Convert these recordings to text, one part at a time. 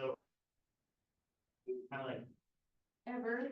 so. Kind of like. Ever.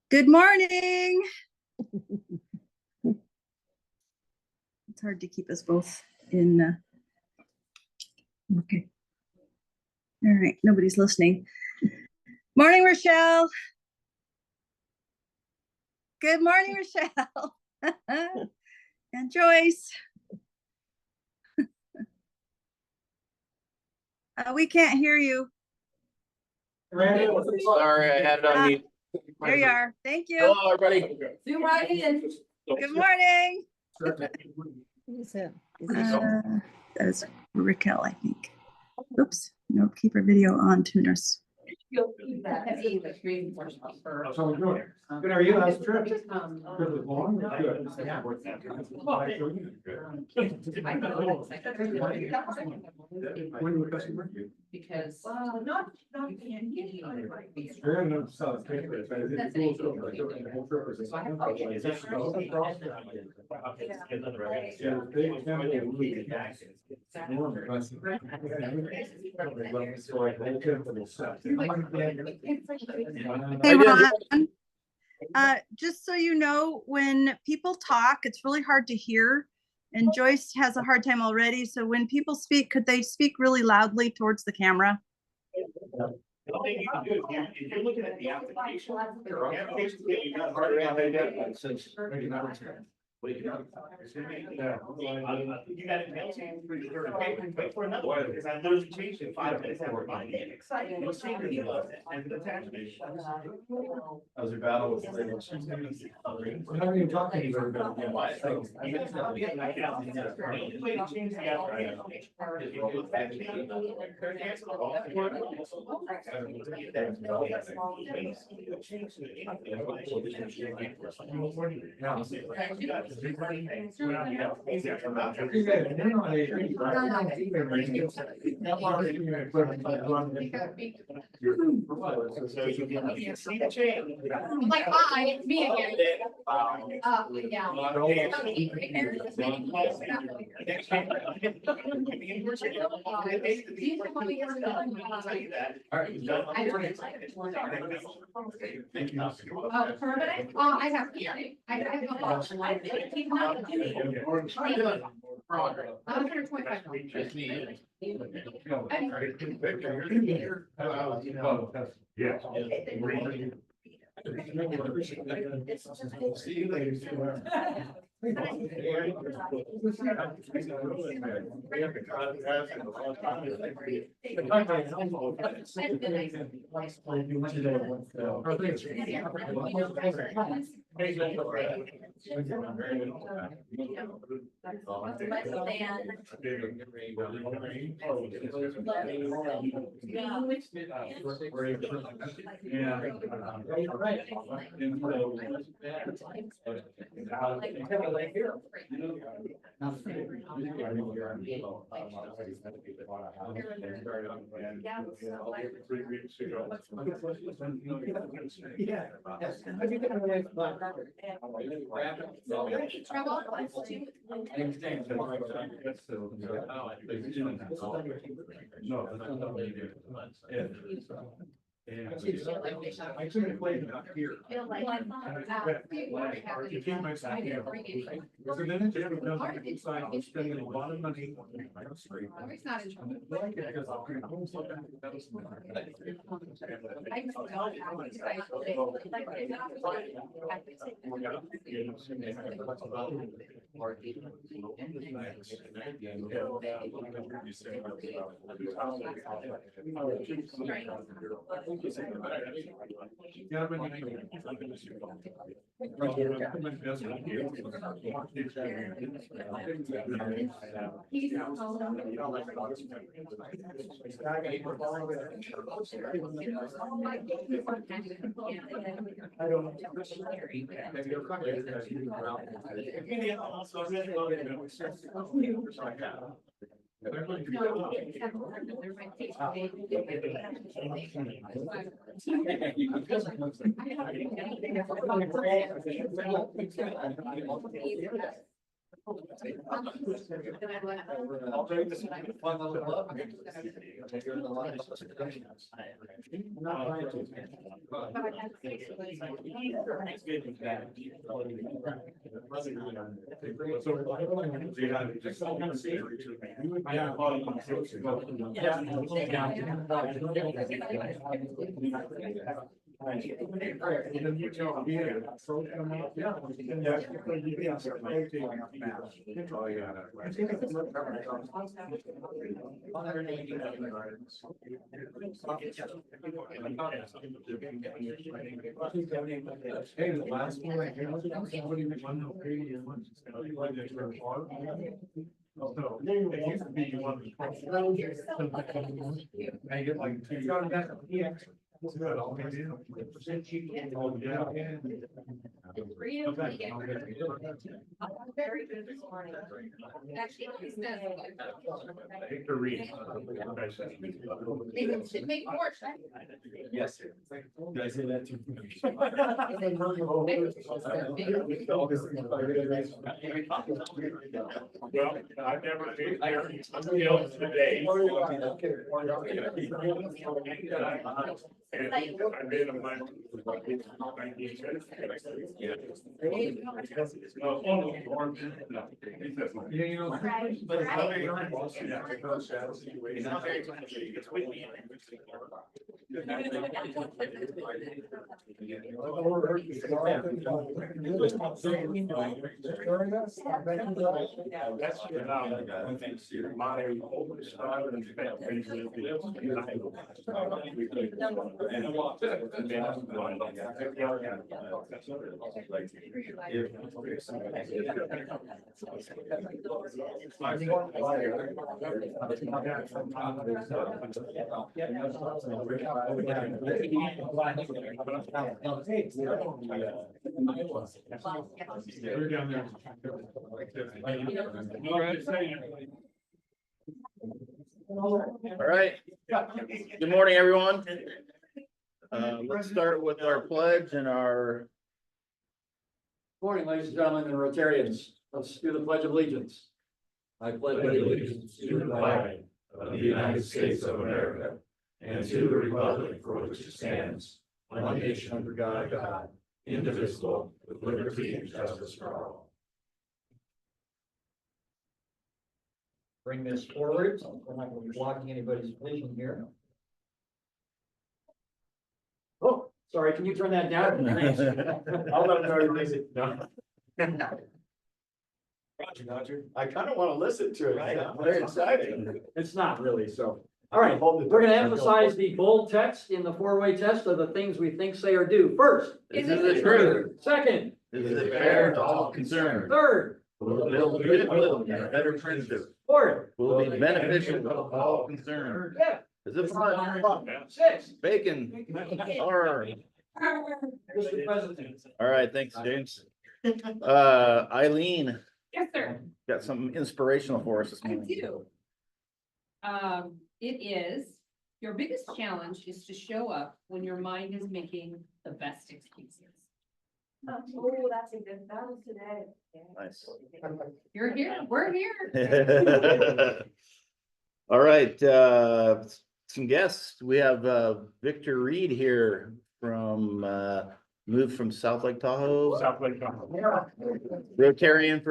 Good morning. It's hard to keep us both in. Okay. All right. Nobody's listening. Morning, Rochelle. Good morning, Rochelle. And Joyce. We can't hear you. Sorry, I had it on mute. There you are. Thank you. Hello, everybody. Zoom right in. Good morning. That's Raquel, I think. Oops. No, keep her video on, tuners. You'll keep that. That's the screen for. How's it going? Good, are you? How's the trip? Good, long? Good. Yeah. When you were customer? Because. Not. Very no south. Hey, Ron. Just so you know, when people talk, it's really hard to hear. And Joyce has a hard time already. So when people speak, could they speak really loudly towards the camera? The thing you can do if you're looking at the application, your application, you got hard around that. You got it wait for another one, because I literally changed it 5 minutes after my meeting. Exciting. It was changing the and the attachment. How's your battle with? We're not even talking to everybody. The only way to change the application is you do Like, hi, it's me again. Permanent? I have. Yeah. I should have played up here. I'm spending a lot of money on the street. It's not in trouble. Hey, the last one I hear, somebody won the radio. So, it used to be you won the. I get like two. That's good, I'll pay you. Oh, yeah. Very good this morning. Actually, he says. I hate to read. Make more. Yes. Did I say that too? Well, I've never been there until today. And I've been a month. Yeah, you know. But it's not very nice. That's my oldest daughter and You're down there. All right. Good morning, everyone. Let's start with our pledge and our. Morning, ladies and gentlemen, and Rotarians. Let's do the Pledge of Allegiance. I pledge allegiance to the flag of the United States of America and to the republic for which it stands, one nation under God, indivisible, with liberty and justice for all. Bring this forward. We're not going to be blocking anybody's vision here. Oh, sorry, can you turn that down? Thanks. I'll let them know you're busy. No. Roger. I kind of want to listen to it. Right. Very exciting. It's not really, so. All right, we're going to emphasize the bold text in the four-way test of the things we think, say, or do. First. Is it the truth? Second. Is it fair to all concerned? Third. Will it build goodwill and a better friendship? Fourth. Will it be beneficial to all concerned? Fifth. Is it fun? Sixth. Bacon? Or, Mr. President. all right, thanks, James. Eileen, Yes, sir. got something inspirational for us this I morning. do. It is, your biggest challenge is to show up when your mind is making the best excuses. Oh, that's a good, that was today. Nice. You're here, we're here. All right, some guests. We have Victor Reed here from moved from South Lake Tahoe, South Lake Tahoe. Rotarian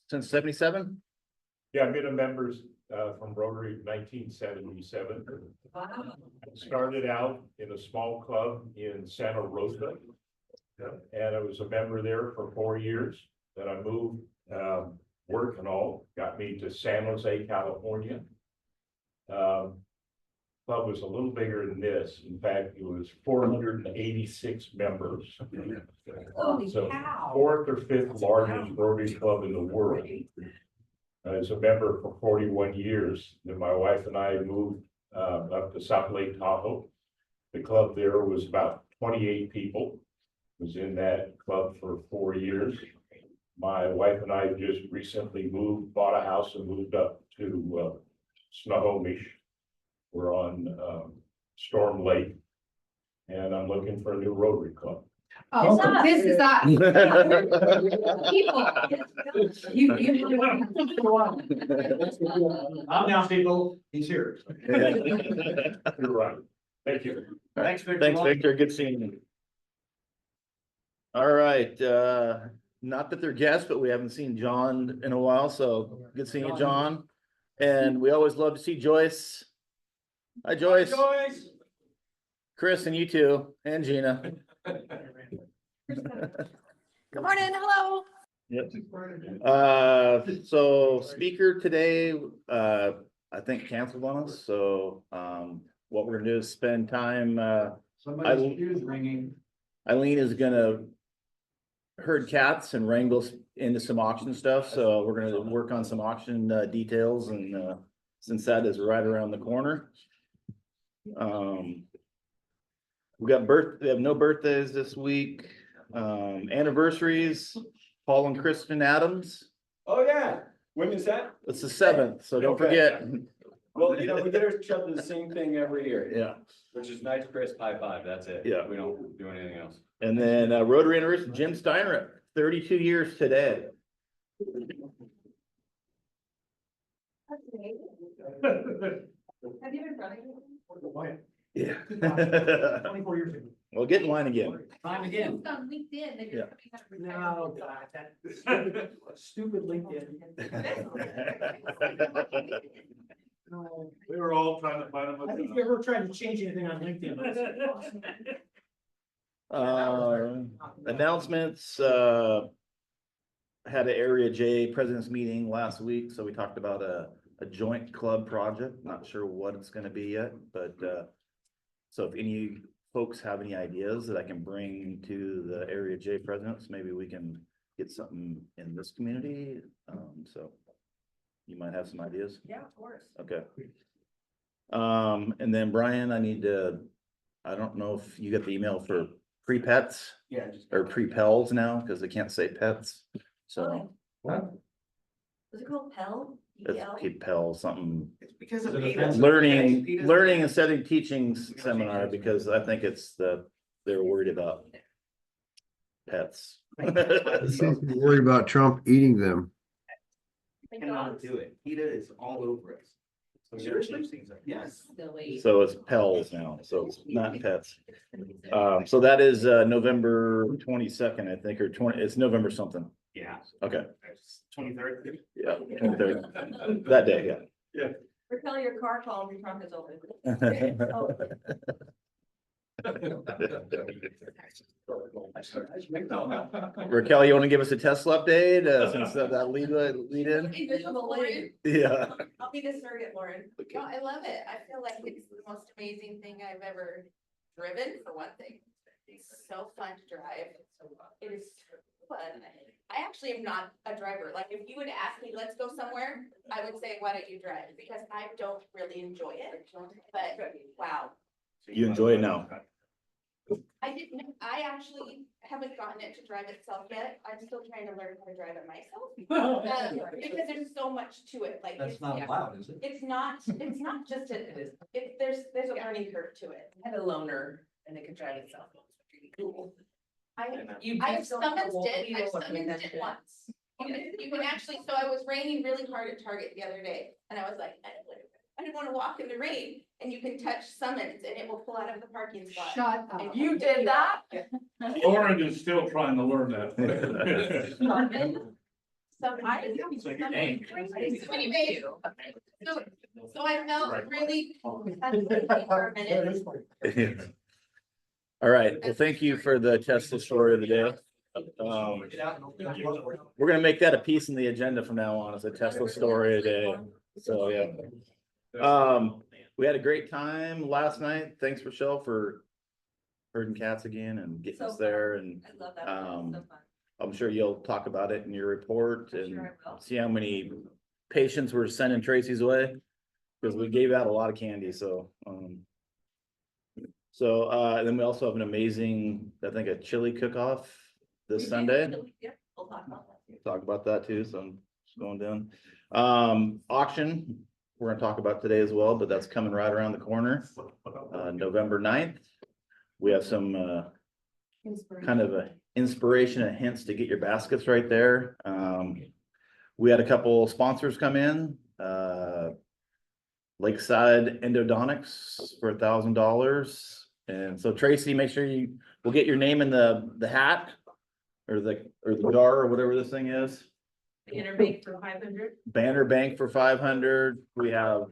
since 77. Yeah, I've been a member from Rotary 1977. Wow. Started out in a small club in Santa Rosa. And I was a member there for 4 years. Then I moved, work and all, got me to San Jose, California. club was a little bigger than this. In fact, it was 486 members. Holy So cow. fourth or fifth largest Rotary club in the world. I was a member for 41 years. Then my wife and I moved up to South Lake Tahoe. The club there was about 28 people. Was in that club for 4 years. My wife and I just recently bought a house and moved up to Snohomish. We're on Storm Lake. And I'm looking for a new Rotary club. Oh, so this is us. People. I'm down, people. He's here. You're right. Thank you. Thanks, Victor. Thanks, Victor. Good seeing you. All right, not that they're guests, but we haven't seen John in a while, so good seeing you, John. And we always love to see Joyce. Hi, Joyce. Chris and you too, and Gina. Good morning, hello. Yep. So speaker today, I think canceled on us, so, what we're gonna do is spend time, Somebody's shoes ringing. Eileen is gonna herd cats and wrangle into some auction stuff, so we're gonna work on some auction, details, and, since that is right around the corner. We have no birthdays this week, anniversaries, Paul and Kristen Adams, Oh, yeah. When is that? it's the 7th, so don't Okay. forget. Well, you know, we get ourselves to the same thing every year. Yeah, Which is nice, crisp, high five. That's it. Yeah. We don't do anything else. and then, Rotary anniversary, Jim Steinrich, 32 years today. That's amazing. Have you been running? Yeah. 24 years ago. Well, get in line again. Time again. It's on LinkedIn. They're Yeah. coming up with- No, God, that stupid LinkedIn. We were all trying to find I think if you ever tried to change anything on LinkedIn. Announcements, had an Area J President's Meeting last week, so we talked about a joint club project, not sure what it's gonna be yet, but, so if any folks have any ideas that I can bring to the Area J Presidents, maybe we can get something in this community, so you might have some ideas. Yeah, of course. Okay. And then Brian, I don't know if you got the email for pre-pets Yeah, just. or pre-pels now, because they can't say pets. So Was it called Pell? it's pre-pel, something, It's because of Is it PETA. offensive? learning and setting teaching seminar, because I think they're worried about pets. So, Worry about Trump eating them. Cannot do it. PETA is all over us. Seriously? Yes. Silly. so it's pels now, so it's not pets. So that is November 22nd, I think, or it's November something. Yeah. Okay, 23rd. yeah, 23rd. That day, yeah. Repel your car call, your trunk is open. Raquel, you want to give us a Tesla update, since that lead in? Invisible lane. Yeah. I'll be the surrogate, Lauren. No, I love it. I feel like it's the most amazing thing I've ever driven, for one thing. It's so fun to drive. It is fun. I actually am not a driver. Like, if you would ask me, let's go somewhere, I would say, why don't you drive? Because I don't really enjoy it, but wow. You enjoy it now? I actually haven't gotten it to drive itself yet. I'm still trying to learn how to drive it myself. Because there's so much to it, like. That's it's- not allowed, is it? It's not just there's a learning curve to it. I had a loaner and it could drive itself. It was pretty cool. I've summoned it once. You can actually, so I was raining really hard at Target the other day, and I was like, I didn't wanna walk in the rain, and you can touch summons and it will pull out of the parking spot. Shut up. And you did that? Lauren is still trying to learn that. Anyway, so I felt really. For a minute. All right, well, thank you for the Tesla story of the day. We're gonna make that a piece in the agenda from now on, as a Tesla story a day, so, yeah. we had a great time last night. Thanks, Rochelle, for herding cats again and getting So us there, and I love that. Um, So fun. I'm sure you'll talk about it in your report I'm and sure I will. see how many patients we're sending Tracy's way. Cause we gave out a lot of candy, so, then we also have an amazing, I think, a chili cook-off We this do, Sunday. Yep, we'll talk about that too. Talk about that too, so I'm just going down. Auction, we're gonna talk about today as well, but that's coming right around the corner, November 9th. We have some, kind of a inspiration and hints to get your baskets right there. We had a couple sponsors come in, Lakeside Endodontics for $1,000. And so Tracy, make sure we'll get your name in the hat or the jar or whatever this thing is. The Interbank for 500. Banner Bank for 500. We have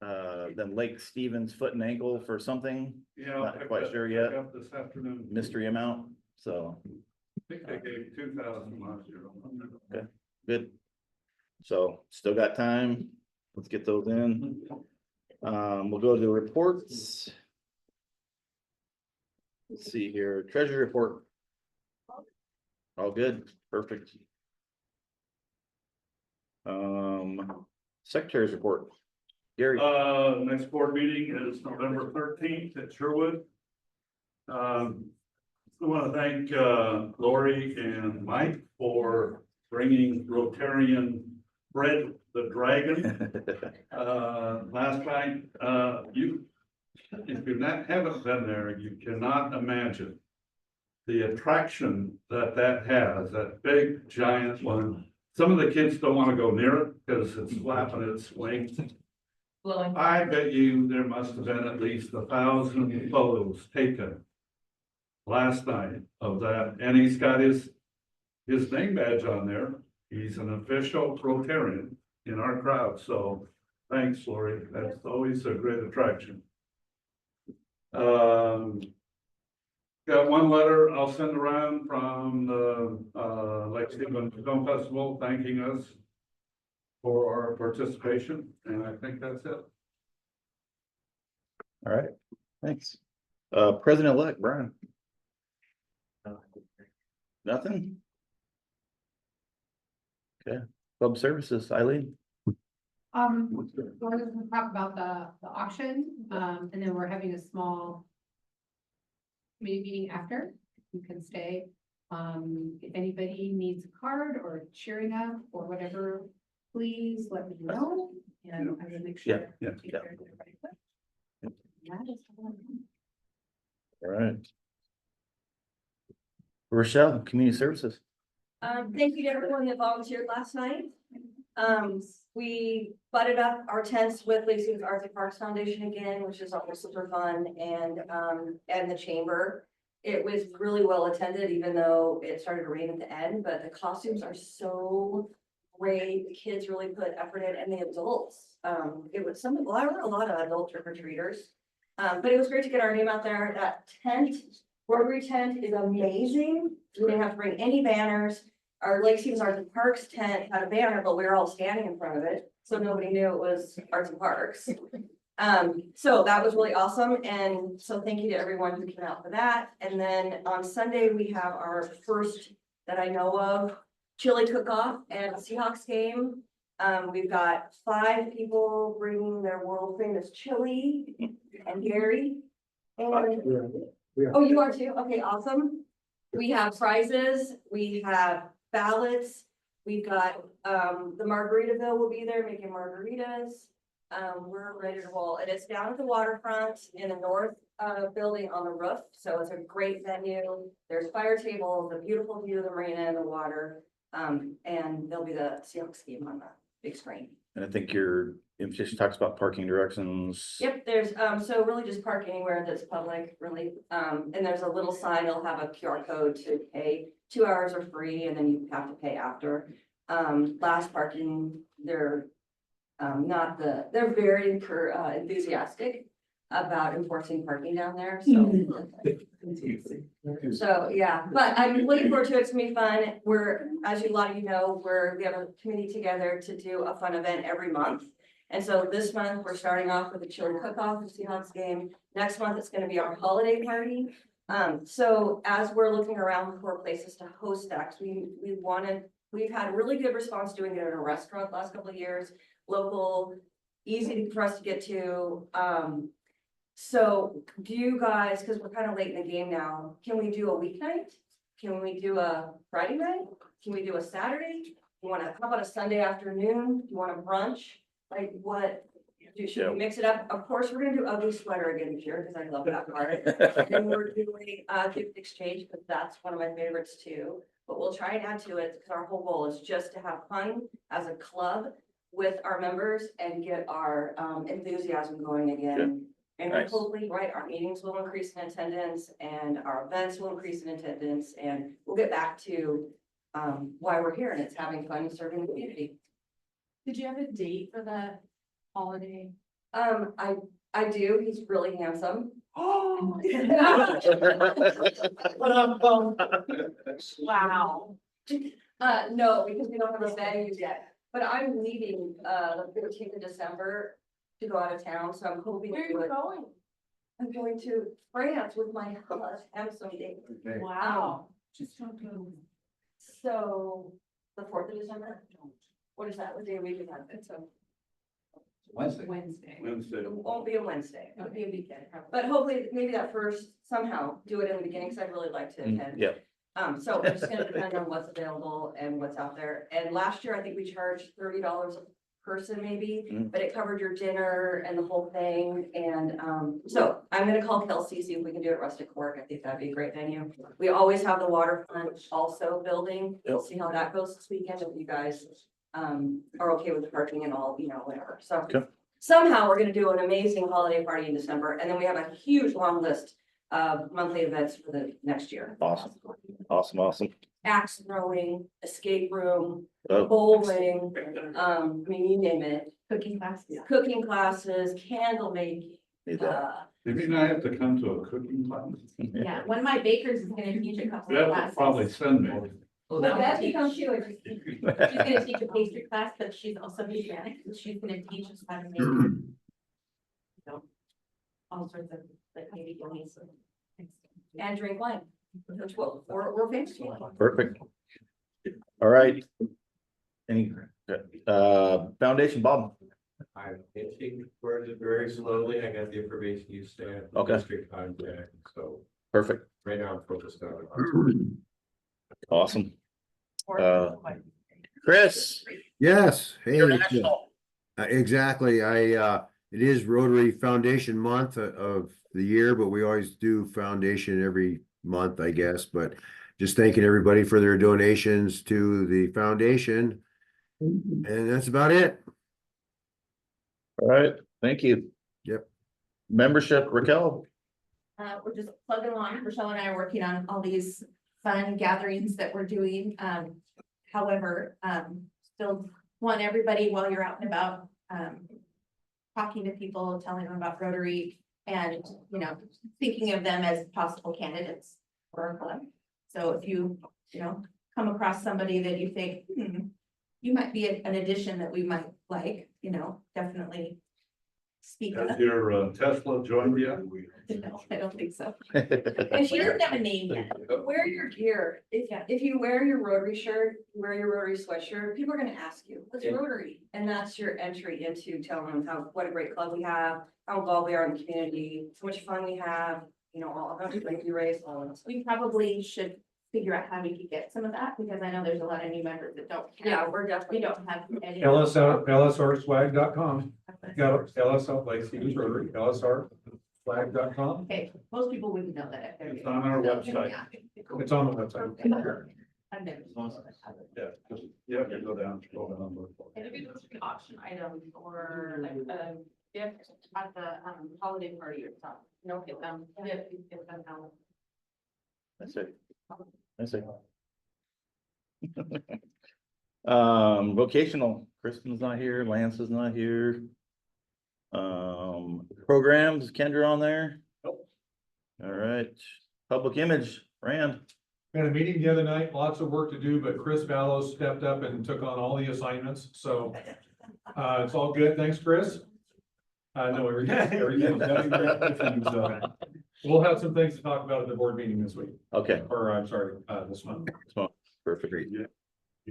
then Lake Stevens Foot and Ankle for something, Yeah. not quite sure yet. This afternoon. Mystery amount, so I think they gave 2,000 last year. good. So still got time. Let's get those in. We'll go to the reports. Let's see here, treasury report. All good, perfect. Secretary's report. Gary. Next board meeting is November 13th at Sherwood. I want to thank Lori and Mike for bringing Rotarian Bread the Dragon. Last night, if you haven't been there, you cannot imagine the attraction that has, that big giant one. Some of the kids don't want to go near it because it's flapping its wings. Blowing. I bet you there must have been at least 1,000 photos taken last night of that, and he's got his name badge on there. He's an official Rotarian in our crowd, so thanks, Lori. That's always a great attraction. Got one letter I'll send around from the Lake Stevens Film Festival thanking us for our participation, and I think that's it. All right, thanks. President-elect Brian. Nothing? Okay, club services, Eileen. We're gonna talk about the auction, and then we're having a small committee meeting after. You can stay. If anybody needs a card or cheering up or whatever, please let me know, and I will make sure. Yeah, to take care of everybody quick. That is all I have. All right. Rochelle, community services. Thank you to everyone that volunteered last night. We butted up our tents with Lake Stevens Arts and Parks Foundation again, which is always super fun, and the chamber. It was really well attended, even though it started to rain at the end, but the costumes are so great. The kids really put effort in, and the adults. It was well, I were a lot of adult trick-or-treaters. But it was great to get our name out there. That tent, Rotary tent is amazing. We didn't have to bring any banners. Our Lake Stevens Arts and Parks tent had a banner, but we were all standing in front of it, so nobody knew it was Arts and Parks. So that was really awesome, and so thank you to everyone who came out for that. And then on Sunday, we have our first, that I know of, chili cook-off and Seahawks game. We've got 5 people bringing their world famous chili, and Gary. And, oh, you are too? Okay, awesome. We have prizes, we have ballots, we've got, the Margaritaville will be there making margaritas. We're ready to roll, and it's down at the waterfront in the north, building on the roof, so it's a great venue. There's fire tables, a beautiful view of the marina and the water, and there'll be the Seahawks game on the big screen. And I think your invitation talks about parking directions. Yep, there's, so really just park anywhere that's public, really, and there's a little sign, it'll have a QR code to pay. 2 hours are free, and then you have to pay after. Last parking, they're they're very enthusiastic about enforcing parking down there, so. So, yeah, but I'm looking forward to it. It's gonna be fun. We're, as a lot of you know, we have a committee together to do a fun event every month. And so this month, we're starting off with a chili cook-off for Seahawks game. Next month, it's gonna be our holiday party. So as we're looking around for places to host that, 'cause we've had really good response doing it at a restaurant the last couple of years, local, easy for us to get to. So do you guys, because we're kind of late in the game now, can we do a weeknight? Can we do a Friday night? Can we do a Saturday? You wanna, how about a Sunday afternoon? Do you want a brunch? Like what? Should we mix it up? Of course, we're gonna do ugly sweater again this year, because I love that part. And then we're doing gift exchange, because that's one of my favorites too. But we'll try and add to it, because our whole goal is just to have fun as a club with our members and get our enthusiasm going again. And Nice. hopefully, right, our meetings will increase in attendance and our events will increase in attendance, and we'll get back to why we're here, and it's having fun serving the community. Did you have a date for the holiday? I do, he's really handsome. Oh. Wow. No, because we don't have a venue yet, but I'm leaving, the 15th of December to go out of town, so I'm hoping to do it. going? I'm going to France with my handsome date. Wow. Just don't go. So, the 4th of December? What is that? What day of the week is that? So, Wednesday. Wednesday. Wednesday. it won't be a Wednesday, It would be a weekend, probably. but hopefully, maybe that first, somehow, do it in the beginning, because I'd really like to attend. Yeah, So it's just gonna depend on what's available and what's out there. And last year, I think we charged $30 a person maybe, Mm. but it covered your dinner and the whole thing. And so I'm gonna call Kelsey, see if we can do it at Rustic Fork. I think that'd be a great venue. We always have the waterfront also building. We'll see how that goes this weekend, if you guys are okay with the parking and all, whatever. So Okay. somehow we're gonna do an amazing holiday party in December, and then we have a huge long list of monthly events for the next year. awesome. Axe throwing, escape room, Oh, bowling, I mean, you name it, Cooking class, yeah. cooking classes, candle making. need that. You mean I have to come to a cooking class? Yeah, one of my bakers is gonna teach a couple of That would classes. probably send me. Well, But that that would becomes teach- huge. She's gonna teach a pastry class, but she's also Hispanic, so she's gonna teach us how to make. You know, all sorts of, like, maybe donuts. And drink wine, which we're famous for. Perfect. All right. Any, foundation, Bob? I'm itching towards it very slowly. I got the information you said. Okay. District contact, so Perfect, right now I'm focused on it. awesome. Chris, Yes, hey, international. exactly. It is Rotary Foundation Month of the year, but we always do foundation every month, I guess, but just thanking everybody for their donations to the foundation. And that's about it. All right, thank you. Yep. Membership, Raquel. We're just plugging along. Rochelle and I are working on all these fun gatherings that we're doing. However, still want everybody while you're out and about, talking to people, telling them about Rotary and, thinking of them as possible candidates for our club. So if you, come across somebody that you think, you might be an addition that we might like, definitely speak Has up. your Tesla joined yet? No, I don't think so. And She doesn't have a name yet. Wear your gear. If you wear your Rotary shirt, wear your Rotary sweatshirt, people are gonna ask you, what's Rotary? And that's your entry into telling them what a great club we have, how involved we are in the community, how much fun we have, all of it, like you raise all of us. We probably should figure out how we could get some of that, because I know there's a lot of new members that don't. Yeah, we're definitely. We don't have any. LSRswag.com. Got LSR, like Stevens Rotary, LSRflag.com. Okay, most people wouldn't know that. if they're- It's on our website. It's on the website. I've never- Yeah, just, you go down, scroll down. And if it's an auction item or like a gift at the holiday party or something, get them out. That's it. Vocational, Kristen's not here, Lance is not here. Programs, is Kendra on there? Nope. All right, public image, Rand. We had a meeting the other night, lots of work to do, but Chris Vallow stepped up and took on all the assignments, so It's all good. Thanks, Chris. No, everything's done. So we'll have some things to talk about at the board meeting this week, Okay, or I'm sorry, this month. perfect.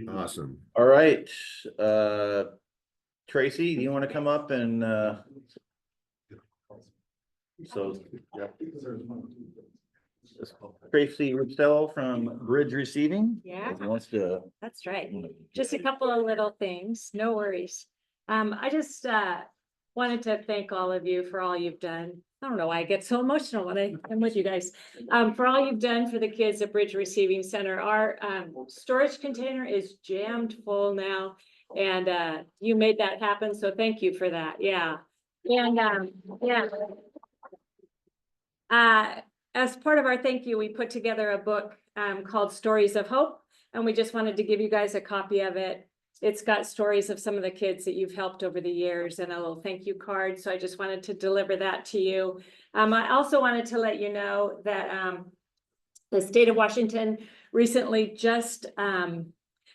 Awesome. All right, Tracy, do you want to come up and, so Tracy Rupsell from Bridge Receiving? Yeah, Wants to. that's right. Just a couple of little things, no worries. I just wanted to thank all of you for all you've done. I don't know why I get so emotional when I'm with you guys. For all you've done for the kids at Bridge Receiving Center. Our storage container is jammed full now. And you made that happen, so thank you for that, yeah. And yeah. As part of our thank you, we put together a book called Stories of Hope, and we just wanted to give you guys a copy of it. It's got stories of some of the kids that you've helped over the years and a little thank you card, so I just wanted to deliver that to you. I also wanted to let you know that the state of Washington recently just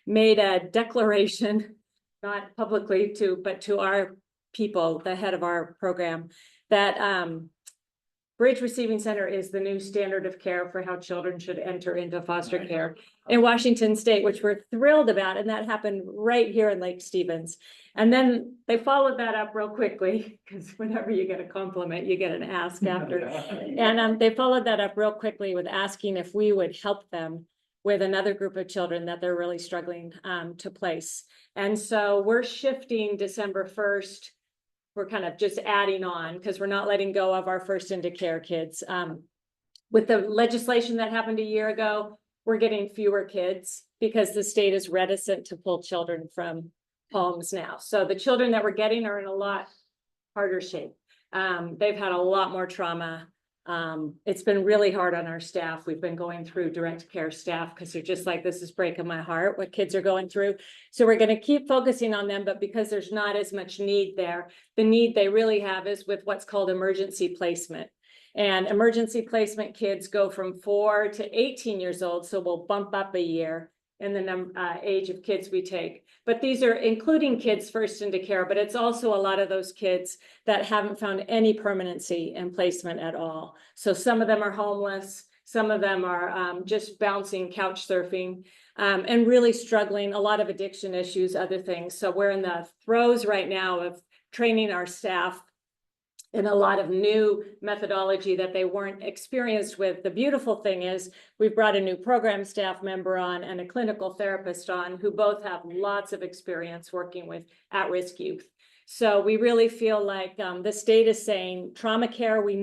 made a declaration, not publicly but to our people, the head of our program, that Bridge Receiving Center is the new standard of care for how children should enter into foster care in Washington State, which we're thrilled about. And that happened right here in Lake Stevens. And then they followed that up real quickly, because whenever you get a compliment, you get an ask after. And they followed that up real quickly with asking if we would help them with another group of children that they're really struggling to place. And so we're shifting December 1st. We're kind of just adding on because we're not letting go of our first into care kids. With the legislation that happened a year ago, we're getting fewer kids because the state is reticent to pull children from homes now. So the children that we're getting are in a lot harder shape. They've had a lot more trauma. It's been really hard on our staff. We've been going through direct care staff because they're just like, this is breaking my heart, what kids are going through. So we're going to keep focusing on them, but because there's not as much need there, the need they really have is with what's called emergency placement. And emergency placement kids go from 4 to 18 years old. So we'll bump up a year in the age of kids we take. But these are including kids first into care, but it's also a lot of those kids that haven't found any permanency in placement at all. So some of them are homeless, some of them are just bouncing, couch surfing, and really struggling, a lot of addiction issues, other things. So we're in the throes right now of training our staff in a lot of new methodology that they weren't experienced with. The beautiful thing is we've brought a new program staff member on and a clinical therapist on who both have lots of experience working with at-risk youth. So we really feel like the state is saying trauma care, we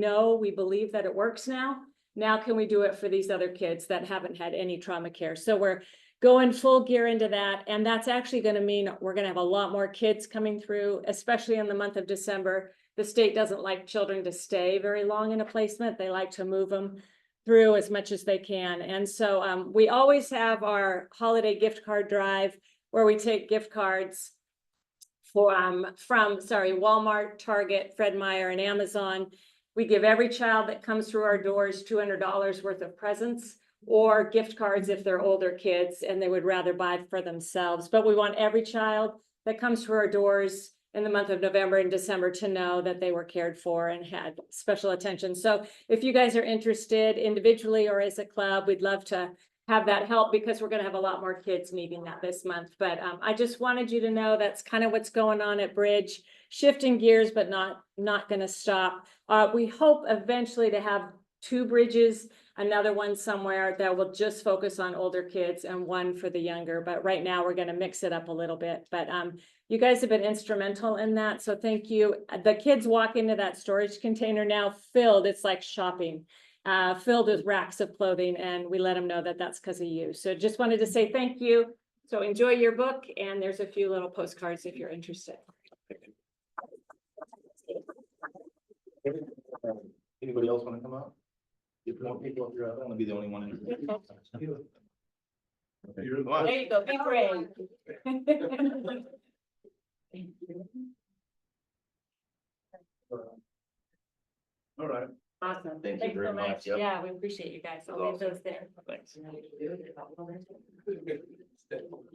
believe that it works now. Now can we do it for these other kids that haven't had any trauma care? So we're going full gear into that. And that's actually going to mean we're going to have a lot more kids coming through, especially in the month of December. The state doesn't like children to stay very long in a placement. They like to move them through as much as they can. And so we always have our holiday gift card drive where we take gift cards from Walmart, Target, Fred Meyer, and Amazon. We give every child that comes through our doors $200 worth of presents or gift cards if they're older kids and they would rather buy for themselves. But we want every child that comes through our doors in the month of November and December to know that they were cared for and had special attention. So if you guys are interested individually or as a club, we'd love to have that help because we're going to have a lot more kids needing that this month. But I just wanted you to know that's kind of what's going on at Bridge, shifting gears, but not going to stop. We hope eventually to have 2 bridges, another one somewhere that will just focus on older kids and one for the younger. But right now we're going to mix it up a little bit. But you guys have been instrumental in that. So thank you. The kids walk into that storage container now filled. It's like shopping, filled with racks of clothing. And we let them know that that's because of you. So just wanted to say thank you. So enjoy your book. And there's a few little postcards if you're interested. Anybody else want to come up? If more people, if you're out, I want to be the only one in. There you go. Be brave. All right. Awesome. Thank you Thanks very so much. Yep. Yeah, we appreciate you guys. I'll leave those there. Thanks.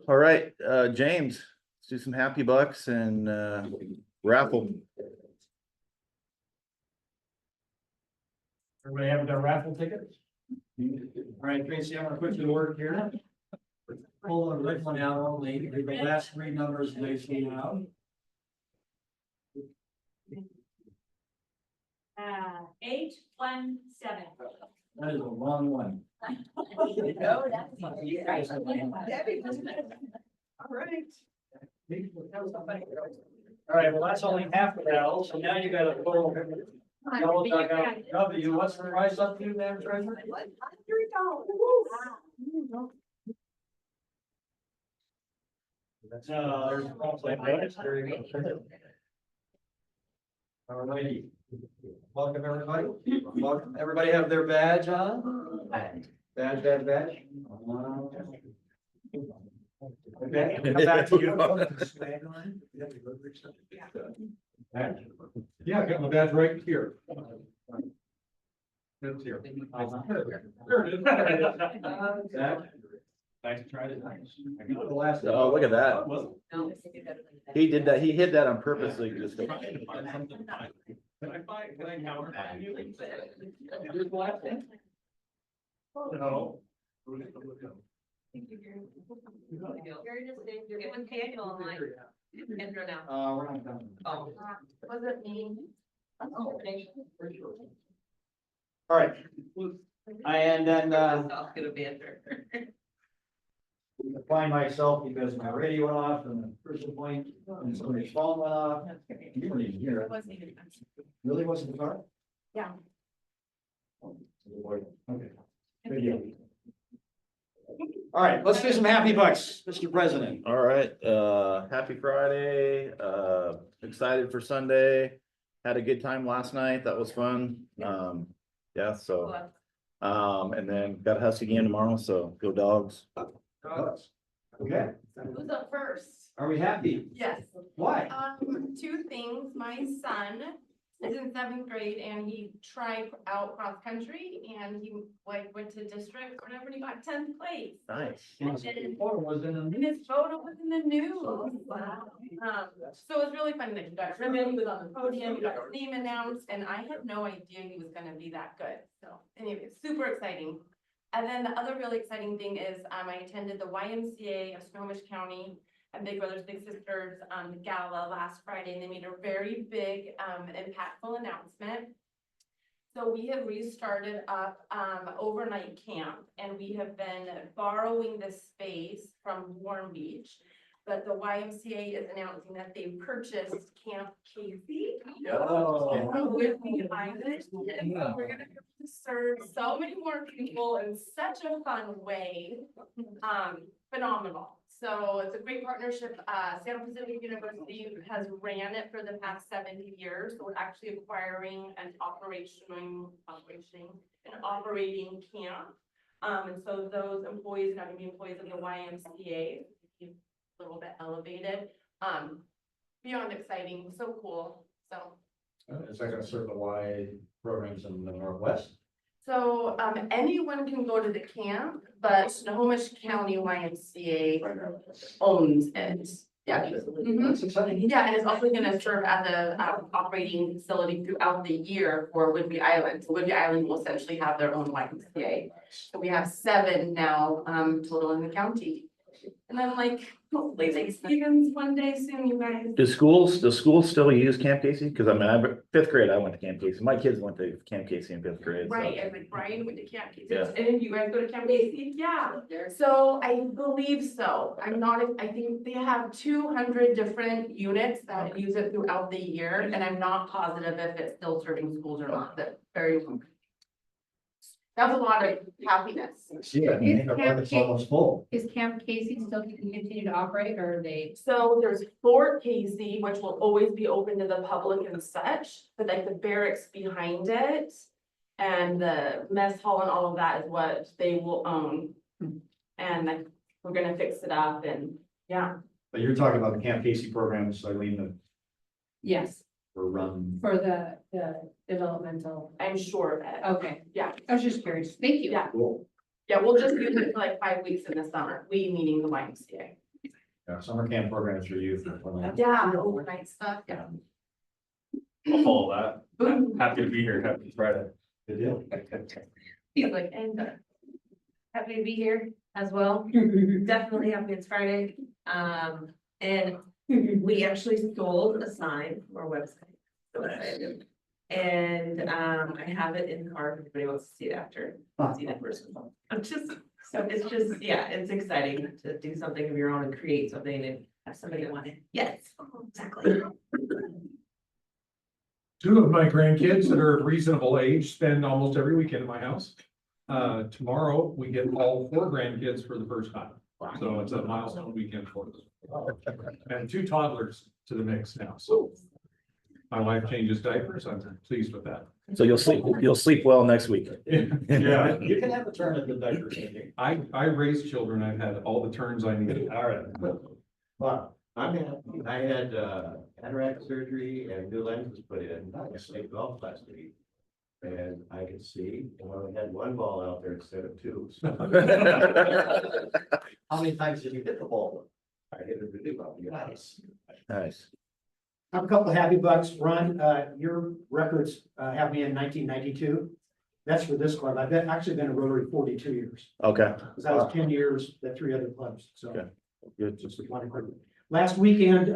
All right, James, do some happy bucks and, raffle. Everybody have their raffle tickets? All right, Tracy, I'm gonna put you to work here. Pull the red one out only, the last three numbers they see out. 817. That is a long one. No, that's. All right, well, that's only half of that, so now you got a full. Double duck out W, what's the price up to, Madam Treasurer? There's there you go. All righty. Welcome, everybody. Welcome. Everybody have their badge on? Badge. Okay, come back to you. Yeah, I got my badge right here. It's here. There it is. Nice to try it. I got the last. Oh, look at that. He did that, he hid that on purposely, just. Can I counter? No. You're giving Daniel online. Andrew now. We're not done. Oh. Was it me? All right. And then, It's gonna be Andrew. find myself because my radio went off and the person point and somebody's phone went off. You weren't even here. Really wasn't the car? Yeah. Okay. Good deal. All right, let's do some happy bucks, Mr. President. All right, happy Friday, excited for Sunday. Had a good time last night, that was fun. Yeah, so, and then got a Husky game tomorrow, so go Dogs. Okay, Who's up first? are we happy? Yes. Why? Two things. My son is in 7th grade and he tried out cross country and he went to district or whatever and he got 10th place. Nice. Photo was in And his photo was in the news. So it was really fun. That he got ribbon, he was on the podium, he got his name announced, and I had no idea he was gonna be that good. So anyway, super exciting. And then the other really exciting thing is I attended the YMCA of Snohomish County and Big Brothers Big Sisters gala last Friday, and they made a very big impactful announcement. So we have restarted up overnight camp, and we have been borrowing this space from Warm Beach. But the YMCA is announcing that they purchased Camp Casey. Oh. With me behind it, and so we're gonna be able to serve so many more people in such a fun way. Phenomenal. So it's a great partnership. San Pacific University has ran it for the past 70 years. So we're actually acquiring and operating camp. And so those employees, not gonna be employees of the YMCA, a little bit elevated. Beyond exciting, so cool. So. Is that gonna serve the Y programs in the Northwest? So, anyone can go to the camp, but Snohomish County YMCA owns it. Yeah. Mhm. That's exciting. Yeah, and it's also gonna serve as a operating facility throughout the year for Whidbey Island. So Whidbey Island will essentially have their own YMCA. So we have 7 now, total in the county. And then hopefully St. Stephen's one day soon, you guys. Does schools still use Camp Casey? Cause I mean, 5th grade, I went to Camp Casey. My kids went to Camp Casey in 5th grade. so- Right, and Brian went to Camp Casey. Yeah. And you guys go to Camp Casey? Yeah. So I believe so. I'm not, I think they have 200 different units that use it throughout the year, and I'm not positive if it's still serving schools or not, but very. That's a lot of happiness. Yeah, I think it's almost full. Is Camp Casey still can continue to operate or are they? So there's Fort Casey, which will always be open to the public and such, but the barracks behind it. And the mess hall and all of that is what they will own. And we're gonna fix it up and, yeah. But you're talking about the Camp Casey programs, Eileen, that Yes, were run. for the developmental. I'm sure of it. Okay, Yeah, I was just curious. Thank you. yeah, Cool. yeah, we'll just use it for 5 weeks in the summer, we meaning the YMCA. Yeah, summer camp programs for youth. Yeah, overnight stuff, yeah. I'll follow that. Happy to be here. Happy Friday. Good deal. He's like, and happy to be here as well. Definitely happy it's Friday. And we actually sold a sign from our website. So excited. And I have it in the car if anybody wants to see it after. See it in person. I'm just, so it's just, yeah, it's exciting to do something of your own and create something and have somebody want it. Yes, exactly. Two of my grandkids that are of reasonable age spend almost every weekend at my house. Tomorrow, we get all 4 grandkids for the first time. So it's a milestone weekend for us. And 2 toddlers to the mix now, so. My wife changes diapers, I'm pleased with that. So you'll sleep well next week. Yeah, You can have a turn at the diaper changing. I raised children, I've had all the turns I needed. All right. Well, I had cataract surgery and new lenses put in. I played golf last week. And I could see, and I only had 1 ball out there instead of 2. So. How many times did you hit the ball? I hit it really well. Nice. Nice. I have a couple of happy bucks. Ron, your records have me in 1992. That's for this club. I've actually been a Rotary 42 years. Okay. Because I was 10 years at 3 other clubs, so. Okay. Good. Just one quick. Last weekend,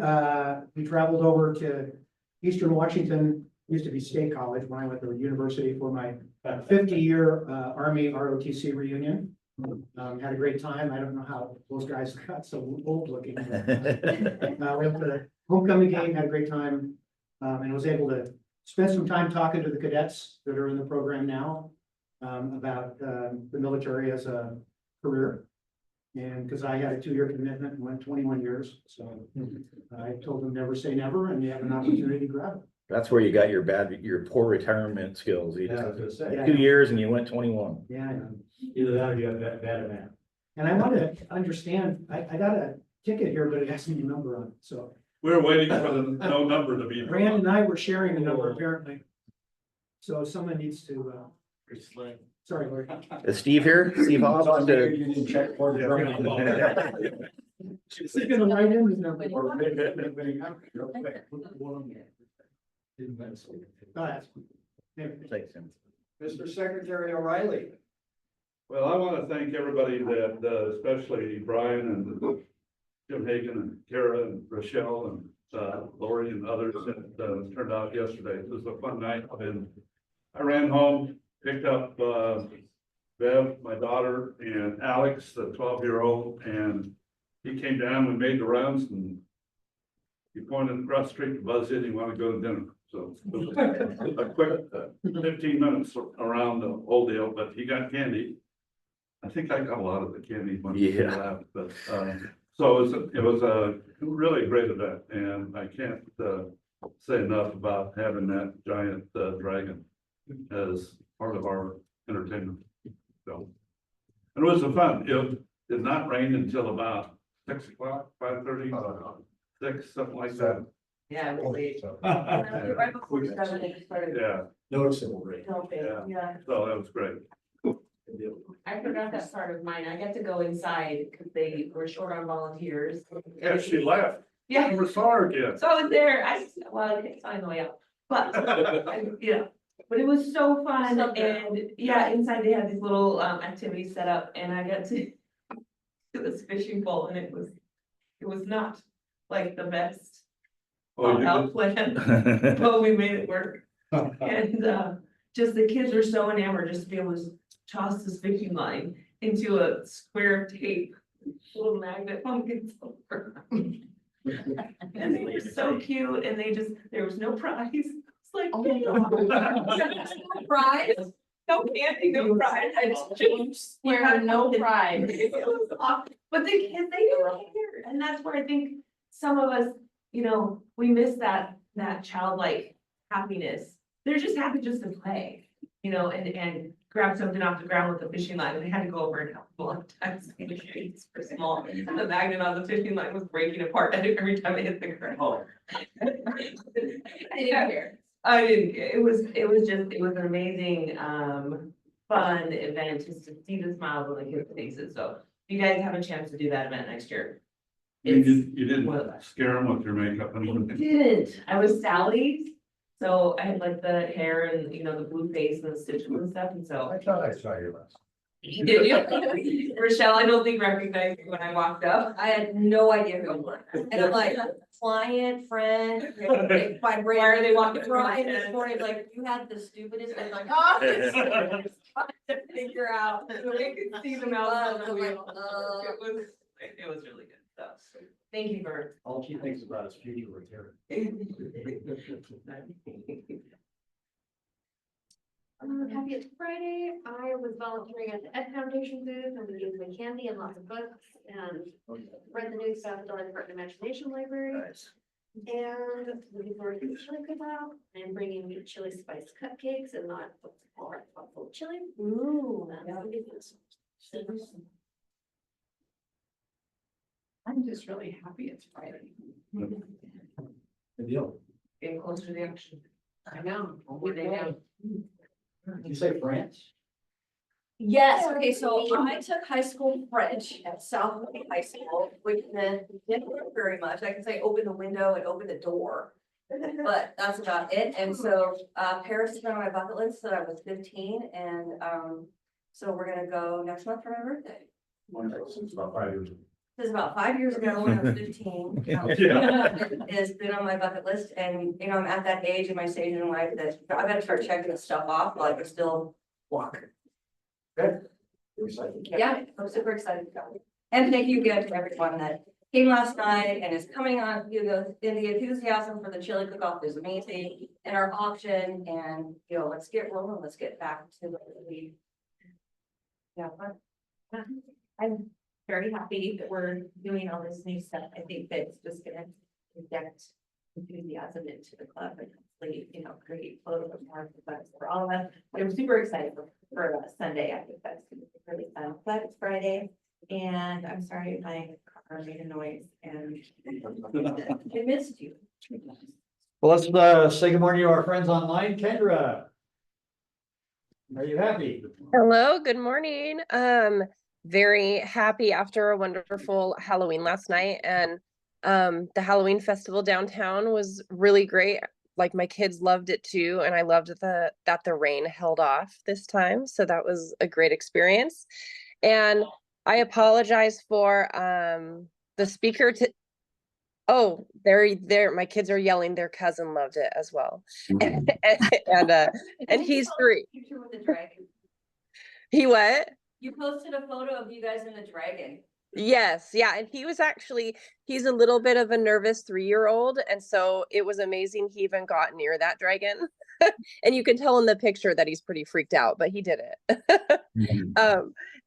we traveled over to Eastern Washington, used to be State College when I went to the university for my 50-year Army ROTC reunion. Had a great time. I don't know how those guys got so old looking. We went to the homecoming game, had a great time, and was able to spend some time talking to the cadets that are in the program now about the military as a career. And because I had a 2-year commitment and went 21 years, so I told them never say never, and you have an opportunity to grab it. That's where you got your poor retirement skills. You Yeah, I was just gonna say. 2 years and you went 21. Yeah, Either that or you have that bad man. and I want to understand, I got a ticket here, but it has no number on it, so. We're waiting for the no number to be. Brand and I were sharing a number apparently. So someone needs to, sorry, Lori. Is Steve here? Steve Hobbs to. You didn't check for the. She's gonna write in his number. Mr. Secretary O'Reilly. Well, I want to thank everybody that, especially Brian and Jim Hagan and Kara and Rochelle and Lori and others that turned out yesterday. It was a fun night, and I ran home, picked up Bev, my daughter, and Alex, the 12-year-old, and he came down, we made the rounds, and he pointed across the street to Buzz in, he wanted to go to dinner. So it was a quick 15 minutes around the whole deal, but he got candy. I think I got a lot of the candy when he left, but so it was a really great event, and I can't say enough about having that giant dragon as part of our entertainment. So, and it was fun. It did not rain until about 6 o'clock, 5:30, 6, something like that. Yeah, it was late. Yeah. Right before 7, it started. Yeah, Noticeable rate. Helping, yeah. so that was great. I forgot that part of mine. I got to go inside because they were short on volunteers. Yeah, she left. Yeah. Never saw her again. So I was there. Well, okay, so I know, yeah, but, yeah, but it was so fun and yeah, inside they had these little activities set up and I got to do this fishing bowl and it was not like the best out plan, but we made it work. And just the kids were so enamored just to be able to toss this fishing line into a square of tape, little magnet pumpkins over. And they were so cute and there was no prize. It's like, no prize, no candy, no prize. I just swear, no prize. But the kids, they didn't care. And that's where I think some of us, we miss that childlike happiness. They're just happy just to play, and grab something off the ground with a fishing line. And they had to go over and help a lot of times. The trees were small. And the magnet on the fishing line was breaking apart every time it hit the ground. I didn't. It was an amazing, fun event just to see the smiles on the kids' faces. So if you guys have a chance to do that event next year, You didn't scare them with your makeup and. Didn't. I was Sally's. So I had like the hair and, you know, the blue face and the stitches and stuff, and so. I thought I saw you last. Did you? Rochelle, I don't think recognized me when I walked up. I had no idea who it was. And I'm like, client, friend, my brain. Why are they walking Brian around? this morning, like, you had the stupidest, I'm like, oh. To figure out, so they could see them out. I'm like, It was really good stuff. Thank you for. All she thinks about is future retirement. Happy it's Friday. I was volunteering at the Ed Foundation booth and we gave away candy and lots of books and read the news about the Delaware Department of Imagination Library. And looking forward to the chili cook-off. I'm bringing me chili spice cupcakes and not all right, full of chili. Ooh. That'll be good. I'm just really happy it's Friday. Good deal. Getting closer to the action. I know. What they know. Did you say France? Yes, okay, so I took high school French at South Point High School, which meant didn't work very much. I can say open the window and open the door. But that's about it. And so Paris has been on my bucket list since I was 15 and so we're gonna go next month for my birthday. Since about 5 years. This is about 5 years ago when I was 15. It's been on my bucket list and, you know, I'm at that age in my stage in life that I gotta start checking this stuff off while I can still walk. Good. Yeah, I'm super excited to go. And thank you again to everyone that came last night and is coming on, you know, the enthusiasm for the chili cook-off is amazing and our auction and, you know, let's get rolling, let's get back to the lead. Yeah, but I'm very happy that we're doing all this new stuff. I think that it's just gonna inject enthusiasm into the club and hopefully, you know, create photos of more for all of us. I'm super excited for Sunday. I think that's gonna be really fun. Glad it's Friday. And I'm sorry if my car made a noise and I missed you. Well, let's say good morning to our friends online. Kendra. Are you happy? Hello, good morning. Very happy after a wonderful Halloween last night, and the Halloween festival downtown was really great. Like my kids loved it too, and I loved that the rain held off this time, so that was a great experience. And I apologize for the speaker to. Oh, they're my kids are yelling. Their cousin loved it as well, and he's 3. Picture with the dragon. He what? You posted a photo of you guys in the dragon. Yes, yeah, and he's a little bit of a nervous 3-year-old, and so it was amazing he even got near that dragon. And you can tell in the picture that he's pretty freaked out, but he did it.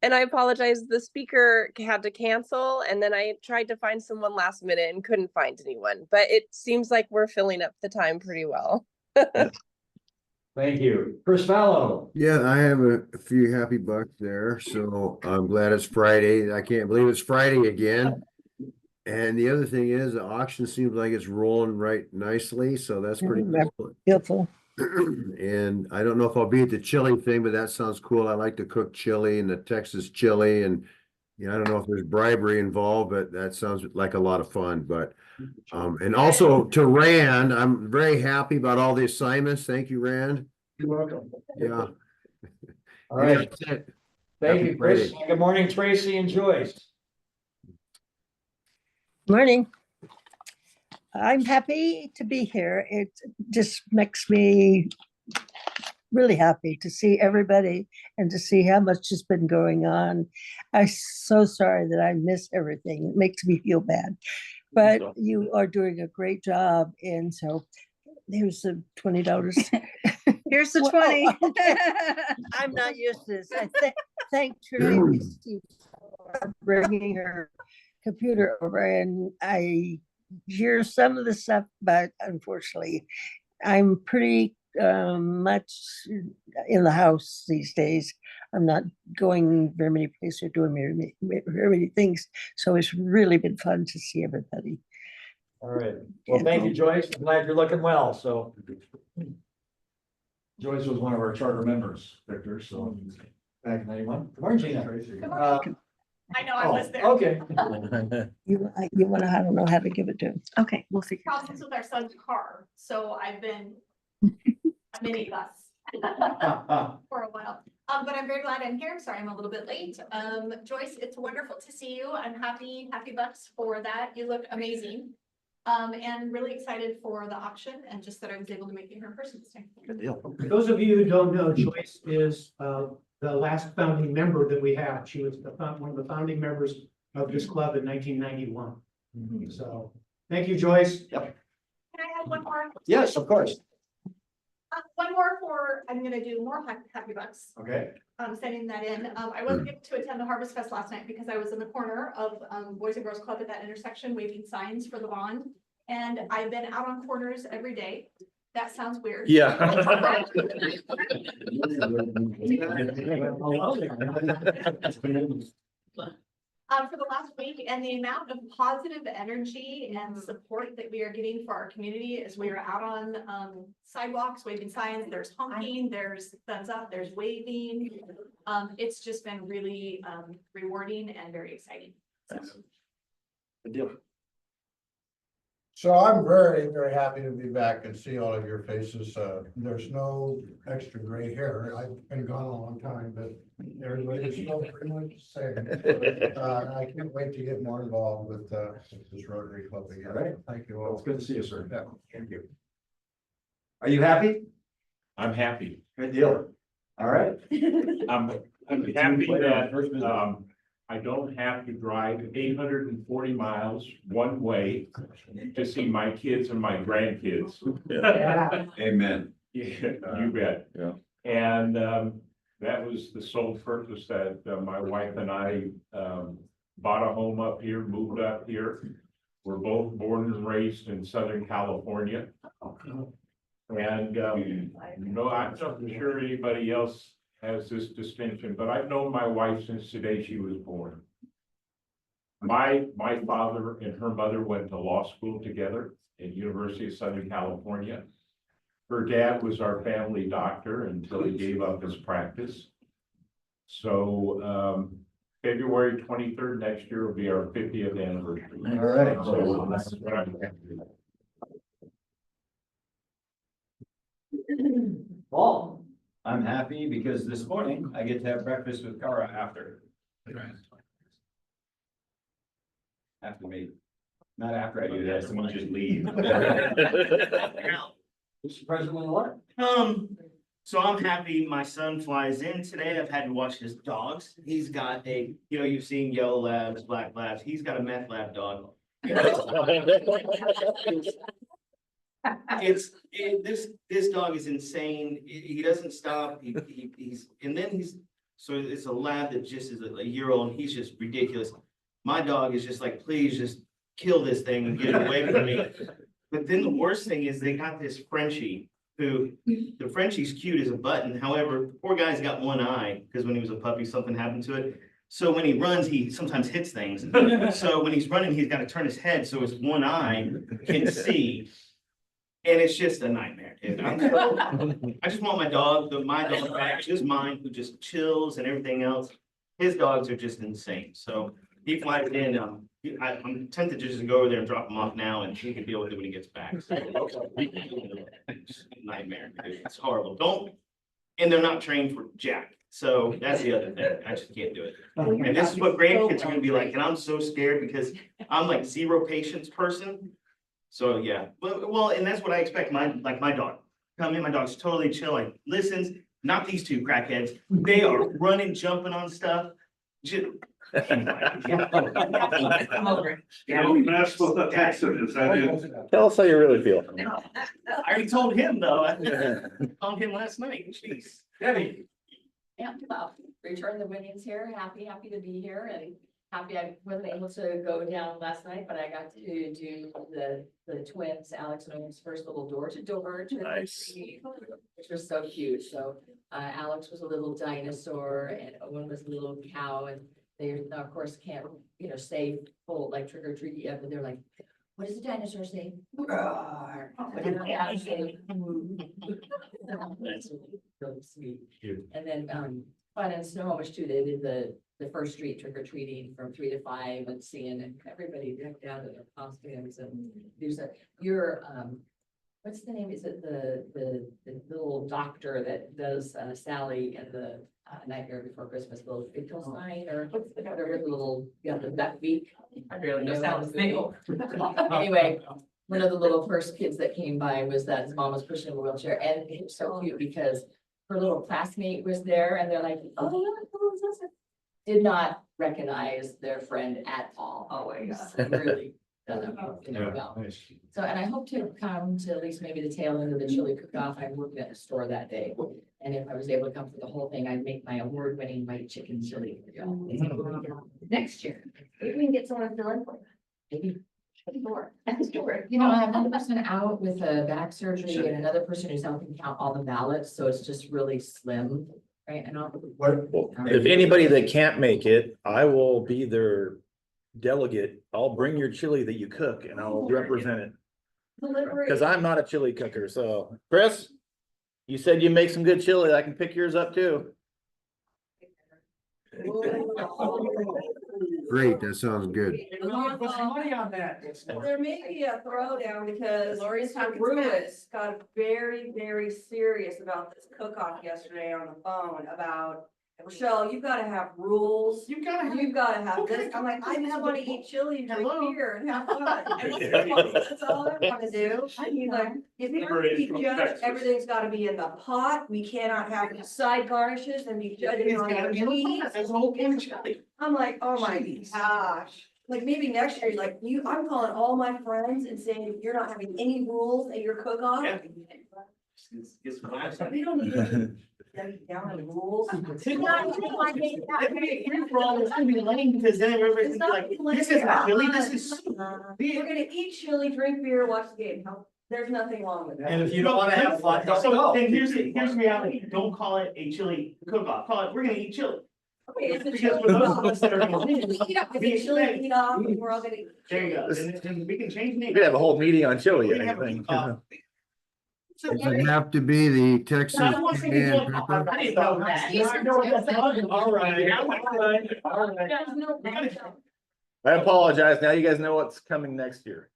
And I apologize, the speaker had to cancel, and then I tried to find someone last minute and couldn't find anyone, but it seems like we're filling up the time pretty well. Thank you. Chris Fallow. Yeah, I have a few happy bucks there, so I'm glad it's Friday. I can't believe it's Friday again. And the other thing is the auction seems like it's rolling right nicely, so that's pretty cool. Beautiful. And I don't know if I'll be at the chili thing, but that sounds cool. I like to cook chili and the Texas chili, and I don't know if there's bribery involved, but that sounds like a lot of fun. But and also to Rand, I'm very happy about all the assignments. Thank you, Rand. You're welcome. Yeah. All right. That's it. Thank Happy you, Chris. Friday. Good morning, Tracy and Joyce. Morning. I'm happy to be here. It just makes me really happy to see everybody and to see how much has been going on. I'm so sorry that I miss everything. It makes me feel bad. But you are doing a great job. And so there's the $20. Here's the Well, 20. okay. I'm not used to this. I thank Tracy for bringing her computer over, and I hear some of the stuff, but unfortunately, I'm pretty much in the house these days. I'm not going very many places or doing very many things, so it's really been fun to see everybody. All right. Well, thank you, Joyce. I'm glad you're looking well. So Joyce was one of our charter members, Victor, so back in 91. Good morning, Gina. I know I was there. Okay. You wanna, I don't know how to give it to him. Okay, we'll figure. Problems with our son's car, so I've been a minibus for a while. But I'm very glad I'm here. I'm sorry I'm a little bit late. Joyce, it's wonderful to see you. I'm happy bucks for that. You look amazing. And really excited for the auction and just that I was able to make it here in person this time. Good deal. For those of you who don't know, Joyce is the last founding member that we have. She was one of the founding members of this club in 1991. So, thank you, Joyce. Can I add one more? Yes, of course. One more I'm gonna do more happy bucks. Okay. Sending that in. I wasn't able to attend the Harvest Fest last night because I was in the corner of Boys and Girls Club at that intersection waving signs for the bond. And I've been out on corners every day. That sounds weird. Yeah. For the last week, and the amount of positive energy and support that we are getting for our community as we are out on sidewalks waving signs. There's honking, there's thumbs up, there's waving. It's just been really rewarding and very exciting. So. Good deal. So I'm very, very happy to be back and see all of your faces. There's no extra gray hair. I've been gone a long time, but everybody's still pretty much the same. I can't wait to get more involved with this Rotary Club again. All right. Thank you all. It's good to see you, sir. Yeah. Thank you. Are you happy? I'm happy. Good deal. All right. I'm happy that, I don't have to drive 840 miles one way to see my kids and my grandkids. Amen. Yeah, you bet. Yeah. And, that was the sole purpose that my wife and I, bought a home up here, moved up here. We're both born and raised in Southern California. And, no, I'm not sure anybody else has this distinction, but I've known my wife since the day she was born. My father and her mother went to law school together at University of Southern California. Her dad was our family doctor until he gave up his practice. So, February 23rd next year will be our 50th anniversary. All right. So that's what I'm Well, I'm happy because this morning I get to have breakfast with Cara after. After me. Not after I do that, someone just leave. Mr. President, what? So I'm happy my son flies in today. I've had to watch his dogs. He's got you've seen yellow labs, black labs. He's got a meth lab dog. This dog is insane. He doesn't stop. So it's a lab that just is a year old and he's just ridiculous. My dog is just like, please just kill this thing and get it away from me. But then the worst thing is they got this Frenchie who, the Frenchie's cute as a button. However, poor guy's got one eye because when he was a puppy, something happened to it. So when he runs, he sometimes hits things. So when he's running, he's got to turn his head so his one eye can see. And it's just a nightmare, dude. I just want my dog back, just mine, who just chills and everything else. His dogs are just insane. So he flies in. I'm tempted to just go over there and drop him off now, and he can deal with it when he gets back. So, nightmare, dude. It's horrible. And they're not trained for jack. So that's the other thing. I just can't do it. And this is what grandkids are gonna be like. And I'm so scared because I'm like zero patience person. So yeah, well, and that's what I expect. My dog. Come in, my dog's totally chill, like listens. Not these two crackheads. They are running, jumping on stuff. I'm over it. Don't mess with the accidents, that is. Tell us how you really feel. I already told him though. I told him last night. Jeez. Debbie. Yeah, well, return the winnings here, happy to be here and happy I wasn't able to go down last night, but I got to do the twins, Alex and Owen's first little door to door. Nice. Which was so cute. So Alex was a little dinosaur and Owen was a little cow and they of course can't, say full like trick or treat yet, but they're like, what does the dinosaur say? Roar. What does the cow say? That's really sweet. And then fun in Snohomish too. They did the first street trick or treating from 3 to 5 and seeing everybody decked out in their costumes and there's what's the name? Is it the little doctor that does Sally and the Nightmare Before Christmas, little Finkelstein or whatever the little, the duck beak. I barely know Sally's name. Anyway, one of the little first kids that came by was that his mom was pushing a wheelchair and it was so cute because her little classmate was there and they're like, oh, who's this? Did not recognize their friend at all. Oh my God. Really. So, and I hope to come to at least maybe the tail end of the chili cook-off. I'm working at the store that day. And if I was able to come for the whole thing, I'd make my award-winning white chicken chili for y'all. Next year. Maybe we can get someone to fill in for you. Maybe. Sure. You know, I have another person out with a back surgery and another person who's helping count all the ballots, so it's just really slim, right? And If anybody that can't make it, I will be their delegate. I'll bring your chili that you cook and I'll represent it. Delivery. Cause I'm not a chili cooker, so Chris, you said you make some good chili. I can pick yours up too. Great, that sounds good. Put some money on that. There may be a throwdown because Lori's talking Lewis got very, very serious about this cook-off yesterday on the phone about, Rochelle, you've gotta have rules. You've gotta have this. I'm like, I just wanna eat chili and drink beer and have fun. That's all I wanna do. He's like, if you're gonna be judged, everything's gotta be in the pot. We cannot have side garnishes and be judging on the cheese. That's the whole point of chili. I'm like, oh my gosh. Like maybe next year, like I'm calling all my friends and saying, you're not having any rules at your cook-off. We don't need to get down on rules. It's gonna be lame because then everybody's It's gonna not be like, this is chili, this is. We're gonna eat chili, drink beer, watch the game. There's nothing wrong with that. And if you don't wanna have fun, don't So go. then here's the reality. Don't call it a chili cook-off. Call it, we're gonna eat chili. Okay, it's a Because chili for those cook-off. of us that are gonna It's a chili eat-off, we're all gonna eat. There you go. And we can change the We name. could have a whole meeting on chili, We I have a think. cook-off. Does it have to be the Texas I don't want to say cayenne cook-off. pepper? I didn't know that. I know what that's about. All right. All right. I apologize. Now you guys know what's coming next year.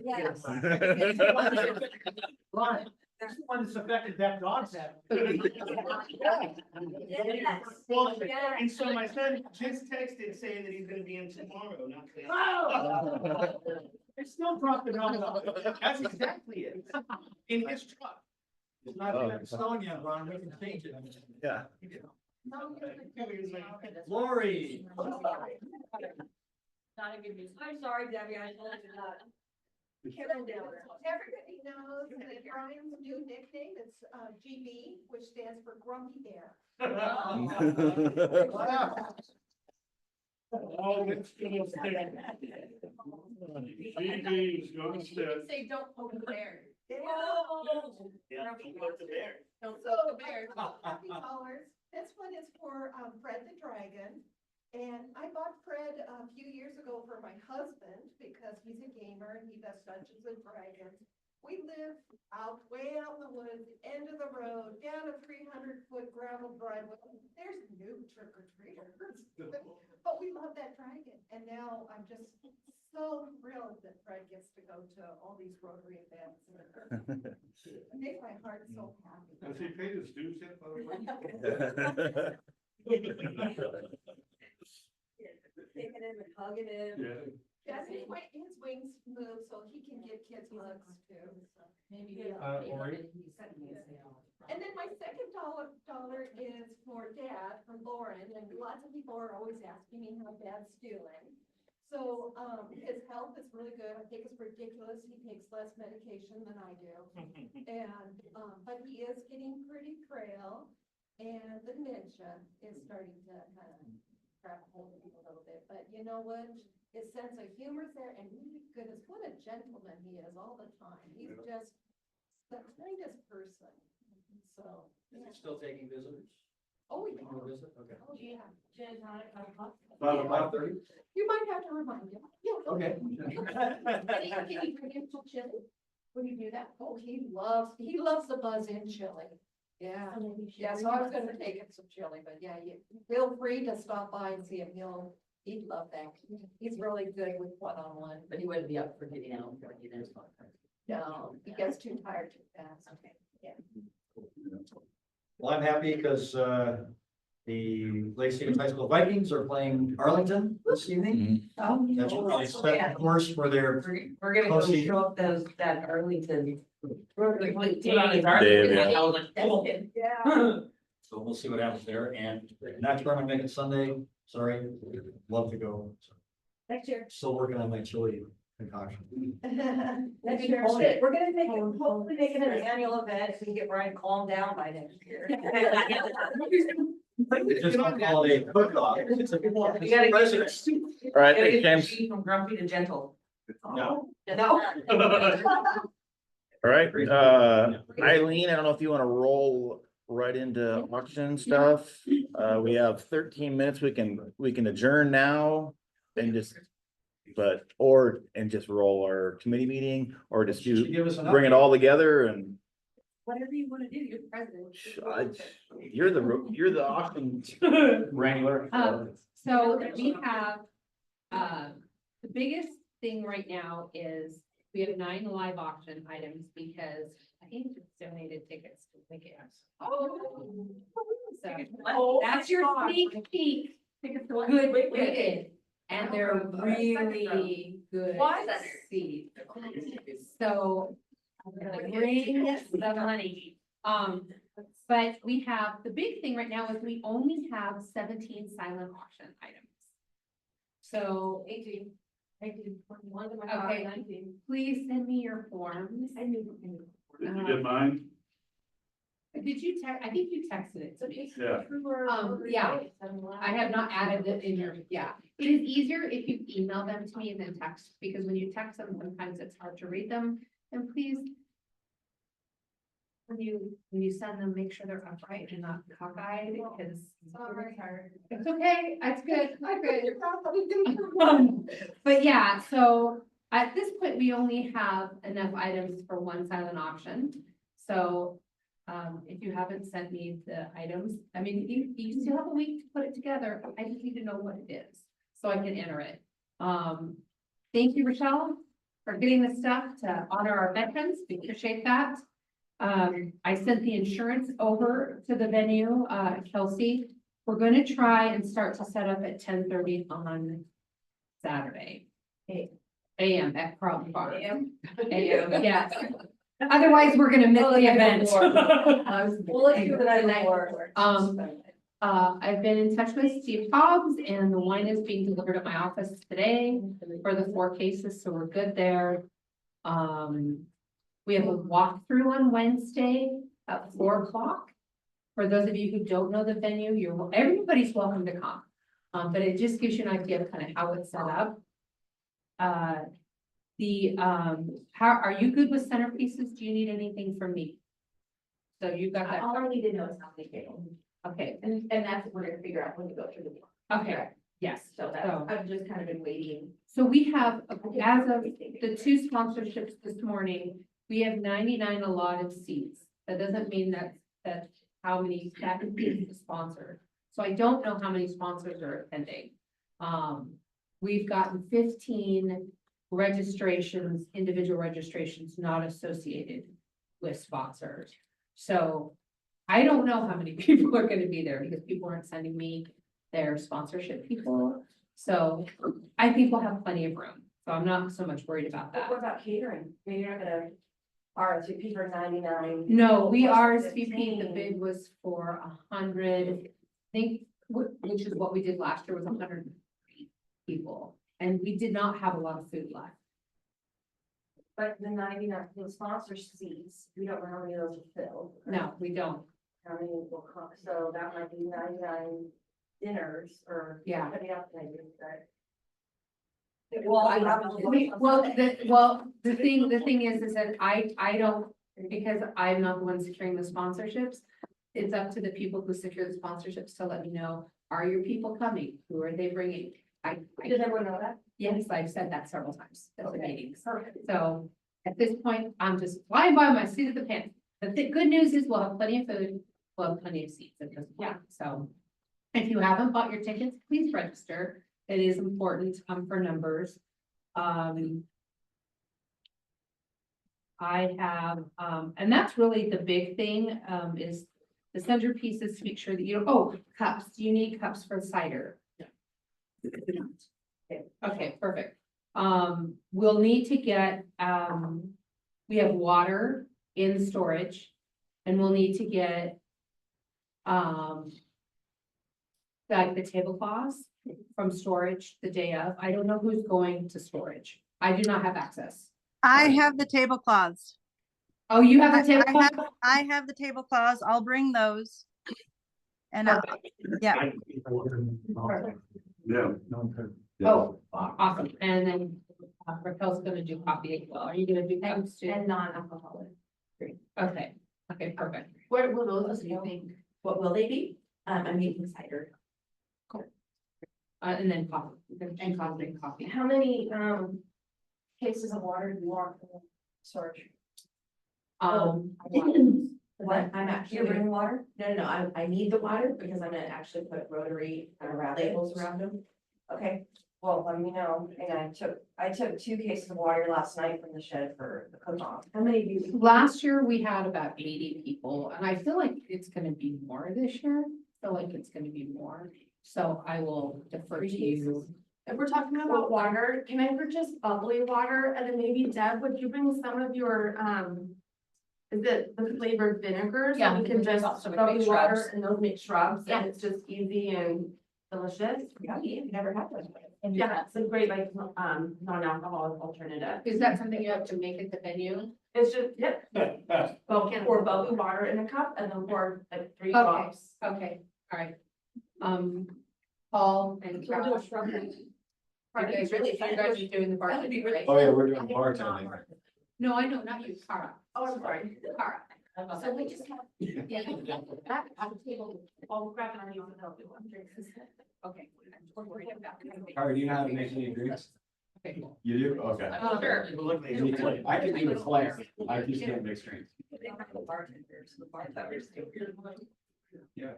Yes. That's the one that's affected that dog's head. Well, and so my son just texted saying that he's gonna be in tomorrow, not today. Oh! It's still dropping off. That's exactly it. In his truck. It's not even snowing yet, Ron, we can change it. Yeah. Lori. Not a good news. I'm sorry, Debbie, I told you that. Everybody knows that Brian's new nickname is GB, which stands for Grumpy Bear. Oh, it's gonna stay. GB's gonna stay. Say, don't poke the bear. Yeah, the bear. Don't poke the bear. Happy colors. This one is for Fred the Dragon. And I bought Fred a few years ago for my husband because he's a gamer and he does Dungeons and Dragons. We live way out in the woods, end of the road, down a 300-foot gravel driveway. There's no trick-or-treaters. But we love that dragon. And now I'm just so thrilled that Fred gets to go to all these Rotary events. It makes my heart so happy. Has he paid his dues yet? by the way? Taking him and hugging him. Yeah. Yeah, his wings move so he can give kids hugs too. So maybe. Ori? And then my second dollar is for Dad, from Lauren, and lots of people are always asking me how Dad's doing. So, his health is really good. I think it's ridiculous. He takes less medication than I do. And, but he is getting pretty frail and the dementia is starting to kind of grab a hold of him a little bit. But you know what? His sense of humor's there and goodness, what a gentleman he is all the time. He's just the kindest person. So. Is he still taking visitors? Oh, yeah. More visit? Okay. Oh, yeah. Jen, how did I come? 5:30? You might have to remind him. Yeah. Okay. Can you bring him to chili? Will you do that? Oh, he loves the buzz in chili. Yeah, yeah, so I was gonna take him some chili, but yeah, you feel free to stop by and see him, he'd love that. He's really good with one-on-one. But he wouldn't be up for getting out. for getting his phone. No, he gets too tired too fast. Okay, yeah. Well, I'm happy because, the Lake Stevens High School Vikings are playing Arlington this evening. Oh, That's really set the course for their We're gonna go Postseason. show up that Arlington. Yeah. So we'll see what happens there, and not sure I'm gonna make it Sunday, sorry, love to go. Next year. Still working on my chili concoction. Next year, we're gonna make it, hopefully make it an annual event if we can get Brian calmed down by next year. It's just a holiday cook-off. It's a You gotta president. All right, Gotta thanks, get James. From grumpy to gentle. No. No. All right, Eileen, I don't know if you wanna roll right into auction stuff. We have 13 minutes. We can adjourn now and just. And just roll our committee meeting or just Should give us an bring it update. all together and Whatever you wanna do, you're the president. you're the auction wrangler. So we have, the biggest thing right now is we have 9 live auction items because I think it's donated tickets to Wicked. Oh. So that's your sneak peek. Good Wicked. And they're really good seats. So I'm gonna bring the money. But we have, the big thing right now is we only have 17 silent auction items. So 18, 21, Okay. 19. please send me your forms. I knew. Did you get mine? Did you I think you texted it to me. Yeah. Yeah, I have not added it in your, yeah. It is easier if you email them to me and then text, because when you text them, sometimes it's hard to read them. And please, when you send them, make sure they're upright and not cockeyed, because it's okay, it's good, I'm good. But yeah, so at this point, we only have enough items for one silent auction. So if you haven't sent me the items, I mean, you still have a week to put it together. I just need to know what it is so I can enter it. Thank you, Rochelle, for getting this stuff to honor our veterans. We appreciate that. I sent the insurance over to the venue, Kelsey. We're going to try and start to set up at 10:30 on Saturday. AM at Carlton Farm. AM, yes. Otherwise, we're gonna miss the event. We'll let you the night before. I've been in touch with Steve Hobbs, and the wine is being delivered at my office today for the 4 cases, so we're good there. We have a walkthrough on Wednesday at 4 o'clock. For those of you who don't know the venue, everybody's welcome to come. But it just gives you an idea of kind of how it's set up. How are you good with centerpieces? Do you need anything from me? So you got that. All I need to know is how many tables. Okay, And that's what we're gonna figure out when we go through the. okay, yes, So that, I've just kind of been waiting. so we have, as of the 2 sponsorships this morning, we have 99 allotted seats. That doesn't mean that's how many staff is sponsored. So I don't know how many sponsors are attending. We've gotten 15 registrations, individual registrations not associated with sponsors. So I don't know how many people are gonna be there because people aren't sending me their sponsorship people. So I think we'll have plenty of room. So I'm not so much worried about that. What about catering? I mean, you're not gonna RSVP for 99. No, we RSVP'd, the bid was for 100, I think, which is what we did last year, was 100 people. And we did not have a lot of food left. But the 99, the sponsor seats, we don't know how many of those are filled. No, we don't. How many will come, so that might be 99 dinners or. Yeah. Somebody else maybe, but. The thing is that I don't, because I'm not the one securing the sponsorships. It's up to the people who secure the sponsorships to let me know, are your people coming? Who are they bringing? Does everyone know that? Yes, I've said that several times at the Okay, meetings. perfect. So at this point, I'm just flying by my seat of the pants. the good news is we'll have plenty of food, we'll have plenty of seats at this point, so. If you haven't bought your tickets, please register. It is important, for numbers. I have, and that's really the big thing, is the centerpiece is to make sure that you, cups, do you need cups for cider? Okay, perfect. We'll need to get, we have water in storage, and we'll need to get, like the tablecloths from storage the day of. I don't know who's going to storage. I do not have access. I have the tablecloths. Oh, you have the I tablecloth? I have the tablecloths. I'll bring those. And, yeah, Perfect. Yeah. Oh, awesome. And then Raquel's gonna do coffee as well. Are you gonna do things too? And non-alcoholic. Okay, okay, perfect. Where will those, do you think, what will they be? I'm making cider. And then coffee, and coffee. How many, cases of water do you want for storage? What, I'm actually. You're bringing water? No, I need the water because I'm gonna actually put rotary labels around them. Okay, well, let me know. And I took 2 cases of water last night from the shed for the cook-off. How many do you? Last year, we had about 80 people, and I feel like it's gonna be more this year. I feel like it's gonna be more, so I will defer to you. If we're talking about water, can I purchase bubbly water? And then maybe Deb, would you bring some of your, is it the flavored vinegars? Yeah, We can just also make bubbly water shrubs. and those make shrubs, Yeah. and it's just easy and delicious. Yummy, I've never had those. Yeah, it's a great like, non-alcoholic alternative. Is that something you have to make at the venue? It's just, yep. Well, pour bubbly water in a cup and then pour like 3 Okay. drops. Okay, all right. Paul and We'll do a Carol. shrub. You guys are doing the That would be bartending, great. right? Oh, yeah, we're doing bartending. No, I know, not you, Cara. Oh, I'm sorry. Cara. So we just have, yeah, that at the table, I'll grab an onion and help you one drink. Okay. We're worried about that. All right, do you know how to make any drinks? Okay. You do? Okay. Sure. I can do a flair. I just can't mix drinks. They have the bartenders, the bartenders do. Yeah.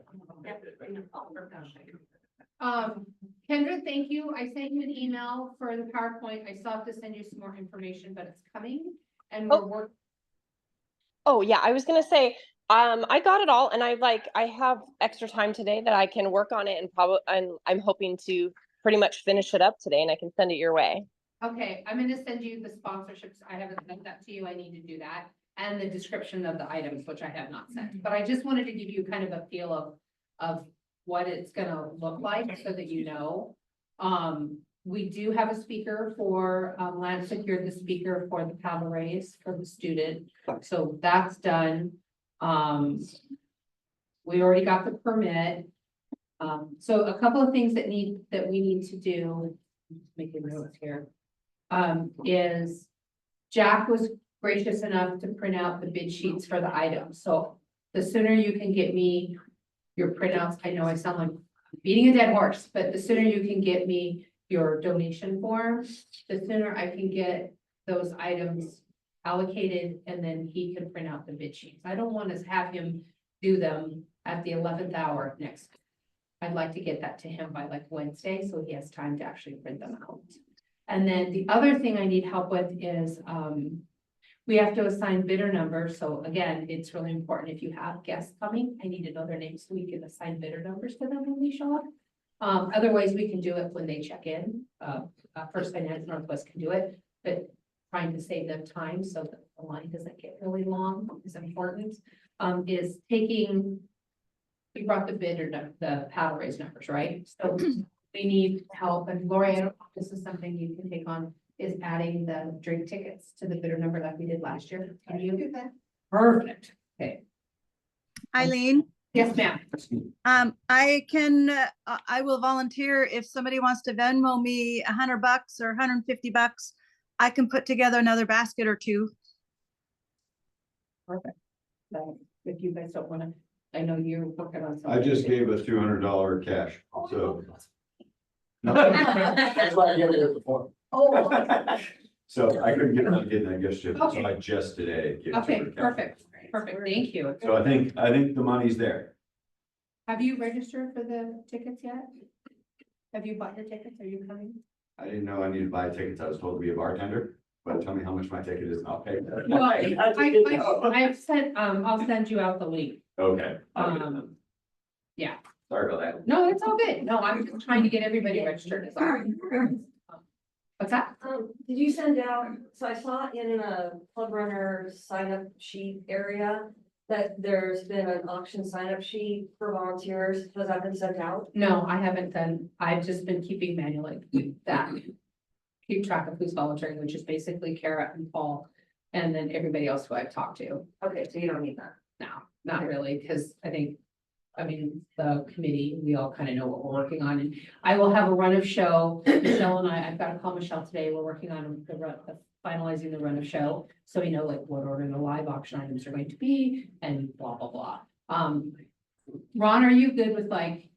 Kendra, thank you. I sent you an email for the PowerPoint. I still have to send you some more information, but it's coming. And we're working. Oh, yeah, I was gonna say, I got it all and I have extra time today that I can work on it and I'm hoping to pretty much finish it up today and I can send it your way. Okay, I'm gonna send you the sponsorships. I haven't sent that to you. I need to do that. And the description of the items, which I have not sent, but I just wanted to give you kind of a feel of what it's gonna look like so that you know. We do have a speaker for, Lance secured the speaker for the paddle race for the student, so that's done. We already got the permit. So a couple of things that we need to do, making notes here. Is Jack was gracious enough to print out the bid sheets for the items, so the sooner you can get me your printouts, I know I sound like beating a dead horse, but the sooner you can get me your donation form, the sooner I can get those items allocated and then he can print out the bid sheets. I don't want to have him do them at the 11th hour next. I'd like to get that to him by like Wednesday, so he has time to actually print them out. And then the other thing I need help with is, we have to assign bidder numbers. So again, it's really important if you have guests coming, I need to know their names so we can assign bidder numbers to them when they show up. Otherwise we can do it when they check in. First Finance Northwest can do it, but trying to save them time so that the line doesn't get really long is important. Is taking, we brought the bidder, the paddle raise numbers, right? So we need help, and Lori, I don't know if this is something you can take on, is adding the drink tickets to the bidder number like we did last year. Can you do that? Perfect. Okay. Eileen, Yes, ma'am. I will volunteer if somebody wants to Venmo me $100 or $150. I can put together another basket or 2. Perfect. So if you guys don't wanna, I know you're working on something. I just gave us $200 cash, so. That's why I gave it before. Oh. So I couldn't get it on getting that gift ship, so Okay. I just today. gave it to Okay, her. perfect, thank you. So I think the money's there. Have you registered for the tickets yet? Have you bought your tickets? Are you coming? I didn't know I needed to buy tickets. I was told to be a bartender, but tell me how much my ticket is and I'll pay. Well, I've sent, I'll send you out the link. Okay. Yeah, Sorry about that. no, it's all good. No, I'm just trying to get everybody registered. It's all right. What's that? Did you send out, so I saw in a Club Runner sign up sheet area that there's been an auction sign up sheet for volunteers. Has that been sent out? No, I haven't done, I've just been keeping manually that. Keep track of who's volunteering, which is basically Kara and Paul, and then everybody else who I've talked to. Okay, so you don't need that. No, not really, because I mean, the committee, we all kind of know what we're working on, and I will have a run of show. Michelle and I've got to call Michelle today. We're working on finalizing the run of show. So we know like what order the live auction items are going to be and blah, blah, blah. Ron, are you good with like,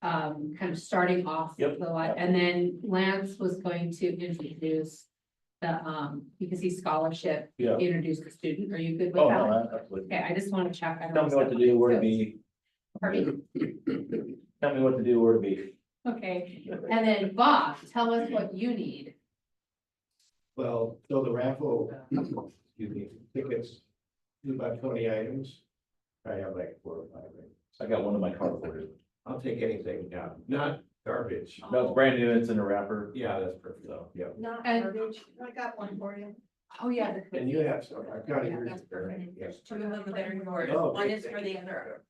kind of starting off Yep. the live, and then Lance was going to introduce the, because he's scholarship, Yeah. introduce the student. Are you good with Oh, that? no, absolutely. Okay, I just want to check. I don't Tell me what to do, where to be. Pardon me? Tell me what to do, where to be. Okay, and then Bob, tell us what you need. Well, so the raffle, excuse me, tickets, about 20 items. I have like 4 or 5 items. I got one in my car for you. I'll take anything, yeah, not garbage. No, it's brand new, it's in a wrapper. Yeah, that's perfect, though, yeah. Not And- garbage. I got one for you. Oh, yeah. And you have some, I've got Yeah, yours. that's there, perfect. yes. Two of them that are yours. Oh, One okay, is for thank the you. other.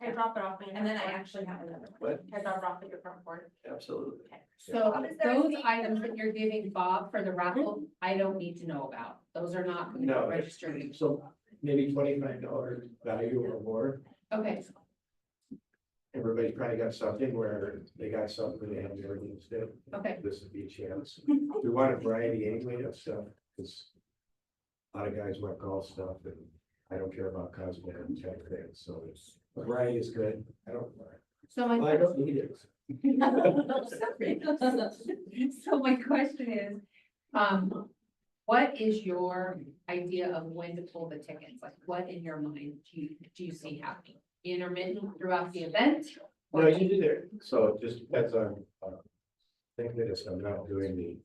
Can I drop it off? And then I actually have another one. What? Can I drop it off at your front porch? Absolutely. So Is there a those fee? items that you're giving Bob for the raffle, I don't need to know about. Those are not going to No, be registered. so maybe $25 value or more. Okay, Everybody's probably got something where they got something they haven't already used it. okay. This would be a chance. We want a variety anyway of stuff, because a lot of guys want golf stuff and I don't care about cosmetic type things, so it's, variety is good. I don't, So well, I my, don't need it. so my question is, what is your idea of when to pull the tickets? Like what in your mind do you see happening? Intermittent throughout the event? No, you do there, so it just depends on, thank goodness I'm not doing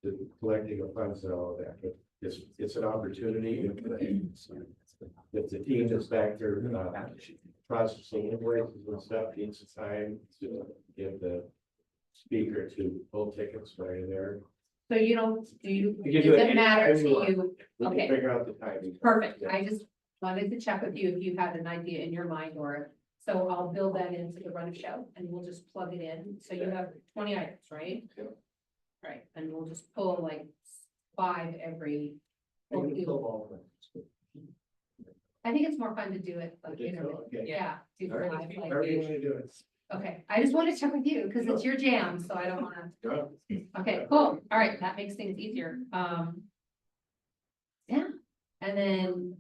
the collecting of funds and all of that, but it's an opportunity. If the team is back there, processing invoices and stuff, needs the time to give the speaker to pull tickets right in there. So you don't, do you, You can does do it it matter anytime to you want. you? We Okay. can figure out the timing. Perfect. Yeah. I just wanted to check with you if you had an idea in your mind or, so I'll build that into the run of show and we'll just plug it in. So you have 20 items, right? Yeah. Right, and we'll just pull like 5 every. or You can do- pull all of them. I think it's more fun to do it like Okay, intermittent. okay. Yeah. Do All right, five, like- however you want to do it. Okay, I just want to check with you because it's your jam, so I don't wanna. Yeah. Okay, cool. All right, that makes things easier. Yeah, and then.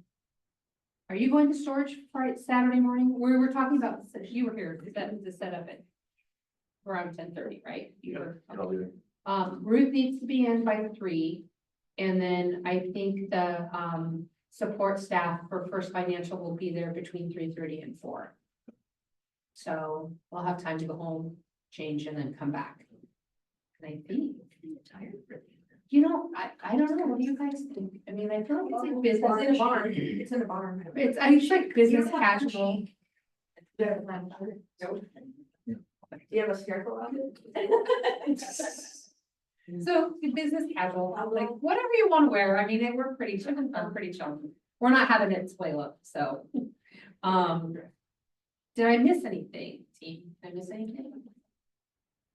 Are you going to storage Friday, Saturday morning? We were talking about, you were here, to set up at. Around 10:30, right? You were. I'll do it. Ruth needs to be in by 3. And then I think the, support staff for First Financial will be there between 3:30 and 4. So we'll have time to go home, change and then come back. And I think, you know, I don't know, what do you guys think? I mean, I feel like it's like business. It's in a barn. It's in a barn. It's, I feel like business casual. Do you have a scarecrow out there? So business casual, like whatever you want to wear. I mean, we're pretty chill, I'm pretty chill. We're not having it spoil up, so. Did I miss anything, team? Did I miss anything?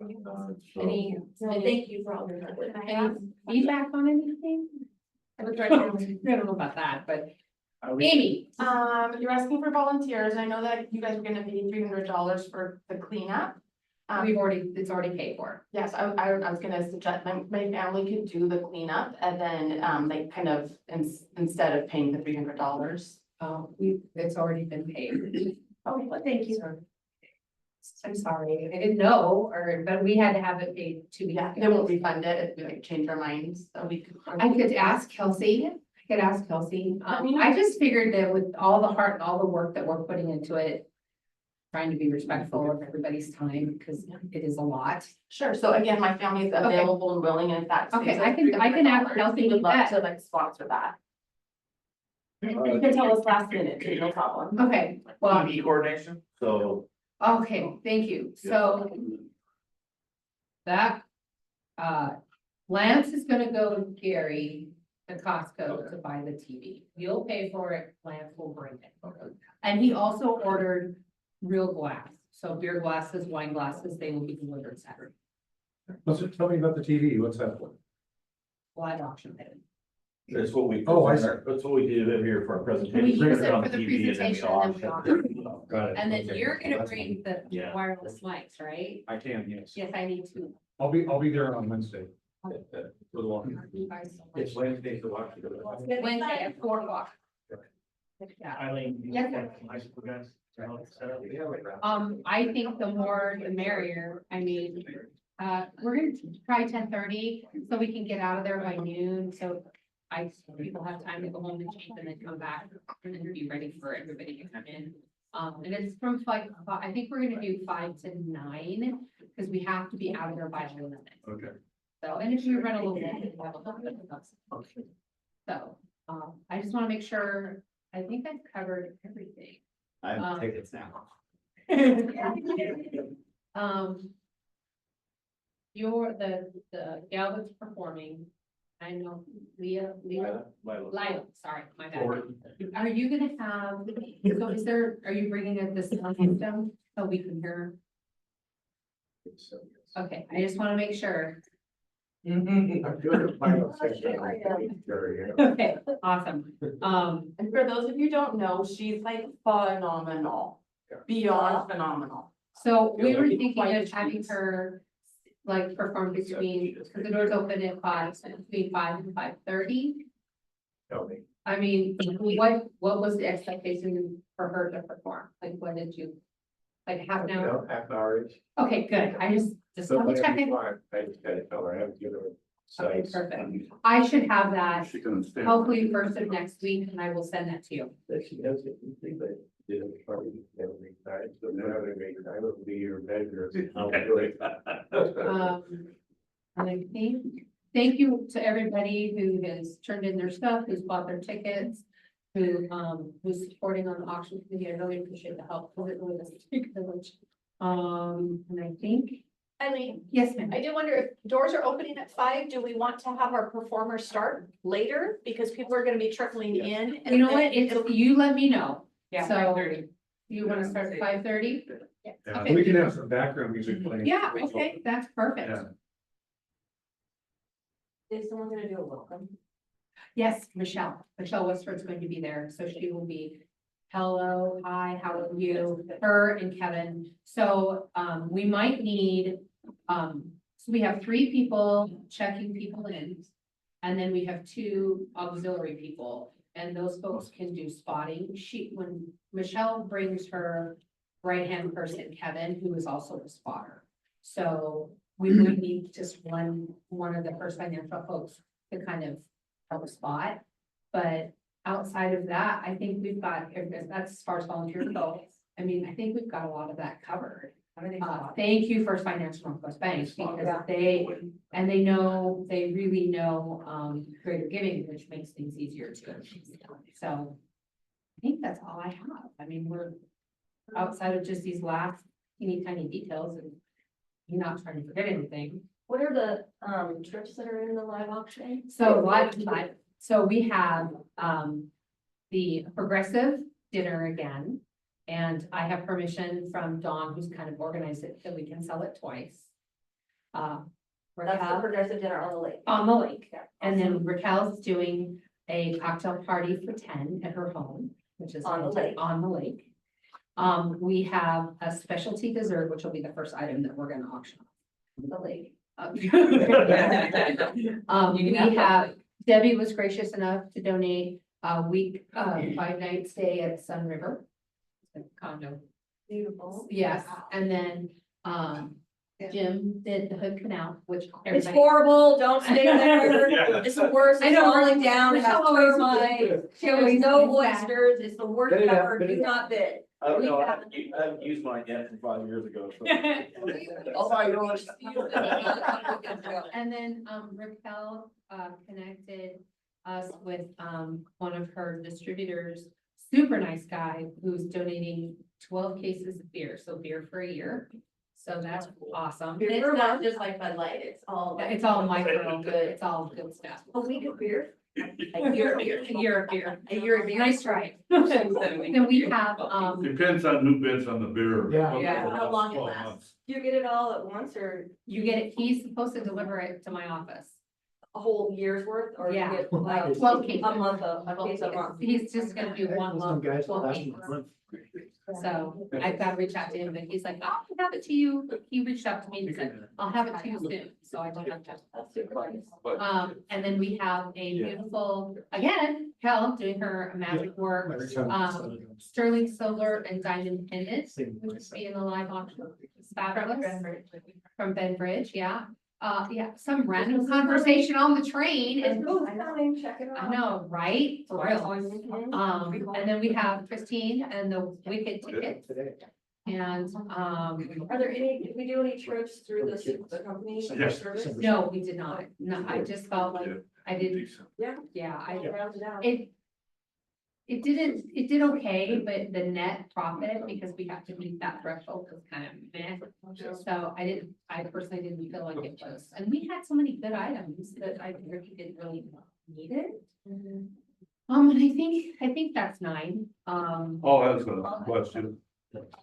Any, Thank you for all your. any feedback on anything? I don't know about that, but Amy, You're asking for volunteers. I know that you guys are gonna pay $300 for the cleanup. it's already paid for. Yes, I was gonna suggest my family could do the cleanup and then, like kind of instead of paying the $300. It's already been paid. Oh, well, thank you. I'm sorry, I didn't know, but we had to have it paid 2 weeks. Yeah, they won't refund it if we like change our minds, so we could. I could ask Kelsey, I just figured that with all the heart and all the work that we're putting into it, trying to be respectful of everybody's time, because it is a lot. Sure, so again, my family is Okay. available and willing, and if that's. Okay, I can ask Kelsey We would love that. to like sponsor that. You can tell us last minute, too, no problem. Okay, well, TV coordination, so. okay, thank you, so. That, Lance is gonna go with Gary to Costco to buy the TV. You'll pay for it, Lance will bring it. And he also ordered real glass, so beer glasses, wine glasses, they will be delivered Saturday. Tell me about the TV, what's that for? Live auction bid. That's what we. Oh, I see. That's what we do in here for our presentation. We use Print it on for the TV and then we presentation and then we auction. Got it. And then Okay. you're gonna That's bring the Yeah. wireless mics, right? I can, yes. Yes, I need to. I'll be there on Wednesday. For the walk. You guys so much. It's Wednesday, so watch it. Wednesday at 4 o'clock. Yeah. Eileen. Yes, sir. High school guys. I think the more the merrier, I mean, we're gonna try 10:30, so we can get out of there by noon, so people have time to go home and change and then come back and then be ready for everybody to come in. And it's from like, I think we're gonna do 5 to 9, because we have to be out of there by 11. Okay. So, and if we run a little bit, we'll have a little bit of us. So, I just wanna make sure, I think I've covered everything. I have tickets now. You're the gal that's performing, I know, Lila, sorry, my bad. Are you gonna have, so are you bringing up this sound system so we can hear? Okay, I just wanna make sure. I'm doing the final section. Okay, awesome. And for those of you who don't know, she's like phenomenal, beyond phenomenal. So we were thinking of having her like perform between, because the doors open at 5, so between 5 and 5:30. Tell me. I mean, what was the expectation for her to perform? Like, what did you? Like half an hour? Half hour-ish. Okay, good. I just So double that'd be checking. fine. I just gotta tell her, I have to give her. Okay, sites. perfect. I should have that She can stand. hopefully first of next week and I will send that to you. That she has it completely. Did it probably every time, so now they make time will be your measure. I'll do it. And I thank you to everybody who has turned in their stuff, who's bought their tickets, who's supporting on the auction committee. I really appreciate the help, because it really does take a village. And I think, Eileen, yes, ma'am. I do wonder if doors are opening at 5, do we want to have our performers start later? Because people are gonna be trickling in. and You know then what? It's, you let me know. Yeah, So 5:30. you want to start at 5:30? Yeah, we can have some background music playing. Yeah, okay, that's perfect. Yeah. Is someone gonna do a welcome? Yes, Michelle Westford's going to be there, so she will be, hello, hi, how are you, her and Kevin. So, we might need, so we have 3 people checking people in. And then we have 2 auxiliary people, and those folks can do spotting. When Michelle brings her right-hand person, Kevin, who is also a spotter. So we would need just one of the first financial folks to kind of help a spot. But outside of that, I think we've got, that's as far as volunteers go. I mean, I think we've got a lot of that covered. Thank you First Financial Northwest Bank, because they really know, greater giving, which makes things easier too. So I think that's all I have. I mean, we're outside of just these last teeny tiny details, and you're not trying to forget anything. What are the trips that are in the live auction? So so we have, the Progressive dinner again. And I have permission from Dawn, who's kind of organized it, that we can sell it twice. That's the Raquel Progressive dinner on the lake. on the lake. And then Raquel's doing a cocktail party for 10 at her home, which is On the lake. on the lake. We have a specialty dessert, which will be the first item that we're gonna auction The lake. off. We have, Debbie was gracious enough to donate a week, 5-night stay at Sun River. It's a condo. Beautiful. Yes, and then, Jim did the Hood Canal, which. It's everybody- horrible, don't stay there. Yeah. It's the worst, I it's know, falling down, it has Michelle always- termites, She there's always no thinks that. oysters, it's the worst Get it out, ever, get do it out. not bid. I don't We know, I have- haven't used mine yet from 5 years ago, so. Oh my gosh. And then, Raquel, connected us with, one of her distributors, super nice guy, who's donating 12 cases of beer, so beer for a year. So that's awesome. It's not just like Bud Light, it's all. It's all micro good, it's all good stuff. A week of beer? A year of beer, a year of beer. A year of beer. Nice try. Then we have, Depends on who bids on the beer. Yeah. How long it lasts? Do you get it all at once or you get it, he's supposed to deliver it to my office. a whole year's worth or? you Yeah. get, like, 12 cases. A month of, a case a month? He's just gonna do one Some lump, guys 12 last cases. month. So I've got to reach out to him, but he's like, I'll have it to you. He reached out to me and said, I'll have it to you soon. So I don't have to. That's super nice. And then we have a beautiful, again, Kel doing her magic work, sterling silver and diamond pendant, which will be in the live auction. It's fabulous. From Benbridge, yeah. Yeah, some random conversation on the train and boom. Check it out. I know, right? For real. And then we have Christine and the Wicked ticket. And, Are there any, did we do any trips through the company? Yes. Service? no, we did not. No, I just felt like I didn't, Yeah. yeah, I, Rounded out. it did okay, but the net profit, because we have to meet that threshold, was kind of meh. So I personally didn't feel like it was, and we had so many good items that I really didn't really need it. And I think that's 9. Oh, that's a question.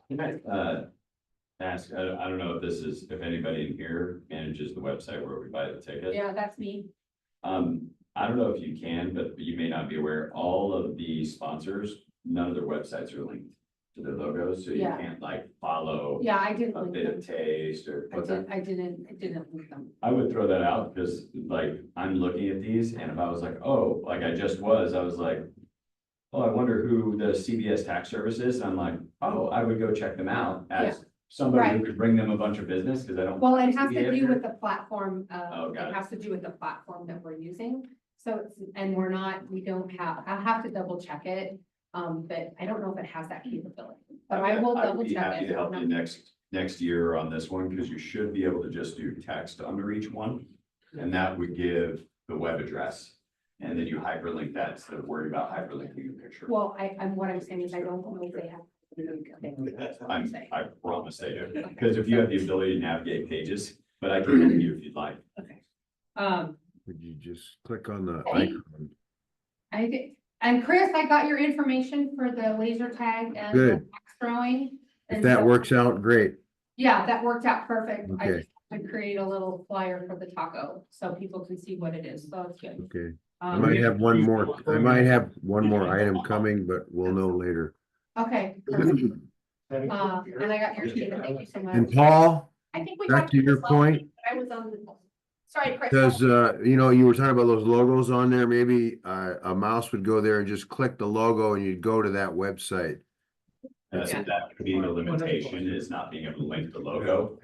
Can I, ask, I don't know if this is, if anybody in here manages the website where we buy the tickets. Yeah, that's me. I don't know if you can, but you may not be aware, all of the sponsors, none of their websites are linked to their logos, so you Yeah. can't like follow Yeah, I didn't a link bit them. of taste or what's that? I didn't link them. I would throw that out because like I'm looking at these and if I was like, oh, like I was like, oh, I wonder who the CBS tax service is. And I'm like, oh, I would go check them out as somebody who Right. could bring them a bunch of business because I don't. Well, it has to CBS do here. with the platform, Oh, got it it. has to do with the platform that we're using. So it's, and we don't have, I'll have to double check it. But I don't know if it has that capability, but I will would double be check happy it. to help you next year on this one, because you should be able to just do text under each one. And that would give the web address. And then you hyperlink that instead of worrying about hyperlinking the picture. Well, what I'm saying is I don't know if they have. I promise they do, because if you have the ability to navigate pages, but I can help you if you'd like. Would you just click on the Hey. icon? I did, and Chris, I got your information for the laser tag and the Good. axe throwing. If And that so- works out, great. Yeah, that worked out perfect. I Okay. just had to create a little flyer for the taco so people can see what it is. So it's good. Okay. I Um, might have one more item coming, but we'll know later. Okay. And I got your key, thank you so much. And Paul, I think we back talked to about your this last point, week, but I was on the, sorry, Chris. does, you were talking about those logos on there, maybe, a mouse would go there and just click the logo and you'd go to that website. That could be the limitation, is not being able to link the logo.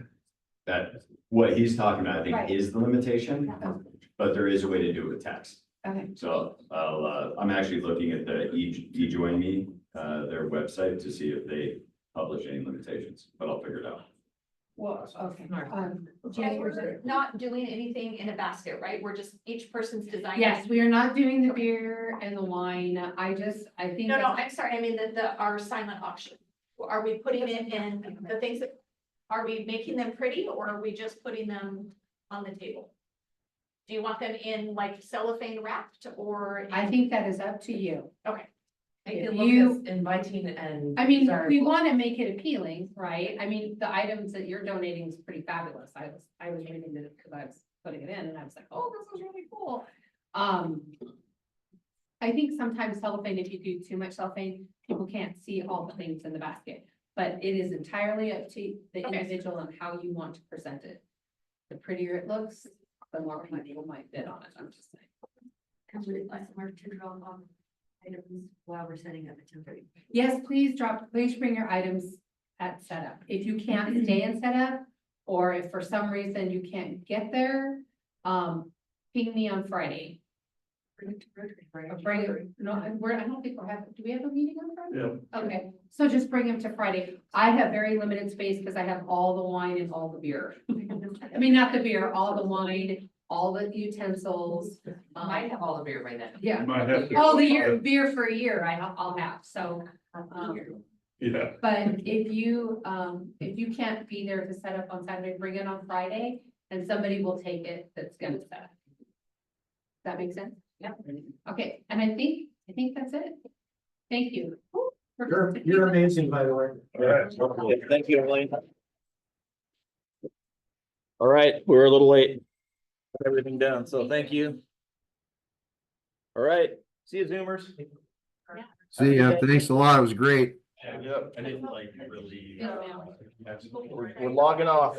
That, what he's talking about, I Right. think, is the limitation, but there is a way to do it with text. Okay. So I'm actually looking at the eJoin Me, their website to see if they publish any limitations, but I'll figure it out. Well, okay. And Jenny, we're not doing anything in a basket, right? We're just, each person's designing. yes, we are not doing the beer and the wine. I think. No, I'm sorry. I mean, our silent auction. Are we putting it in the things that, are we making them pretty or are we just putting them on the table? Do you want them in like cellophane wrapped or? I think that is up to you. Okay. If It you- looks inviting and. I mean, we desirable. want to make it appealing, right? I mean, the items that you're donating is pretty fabulous. I was reading it because I was putting it in and I was like, oh, this is really cool. I think sometimes cellophane, if you do too much cellophane, people can't see all the things in the basket. But it is entirely up to the Okay. individual and how you want to present it. The prettier it looks, the more people might bid on it, I'm just saying. Can we apply somewhere to drop off items while we're setting up at 10:30? Yes, please bring your items at setup. If you can't stay in setup, or if for some reason you can't get there, ping me on Friday. Or bring it, no, I don't think do we have a meeting on Friday? Yeah. Okay, so just bring him to Friday. I have very limited space because I have all the wine and all the beer. I mean, not the beer, all the wine, all the utensils. Might have all the beer by then. Yeah. Might have to- All the year, beer for a year, I'll have, so. Yeah. But if you can't be there to set up on Saturday, bring it on Friday, and somebody will take it that's gonna set up. Does that make sense? Yeah. Okay, and I think that's it. Thank you. You're amazing, by the way. All right. Thank you, Emily. All right, we're a little late. Got everything done, so thank you. All right, see you Zoomers. See ya. Thanks a lot. It was great. Yep. I didn't like really. Yeah. We're logging off.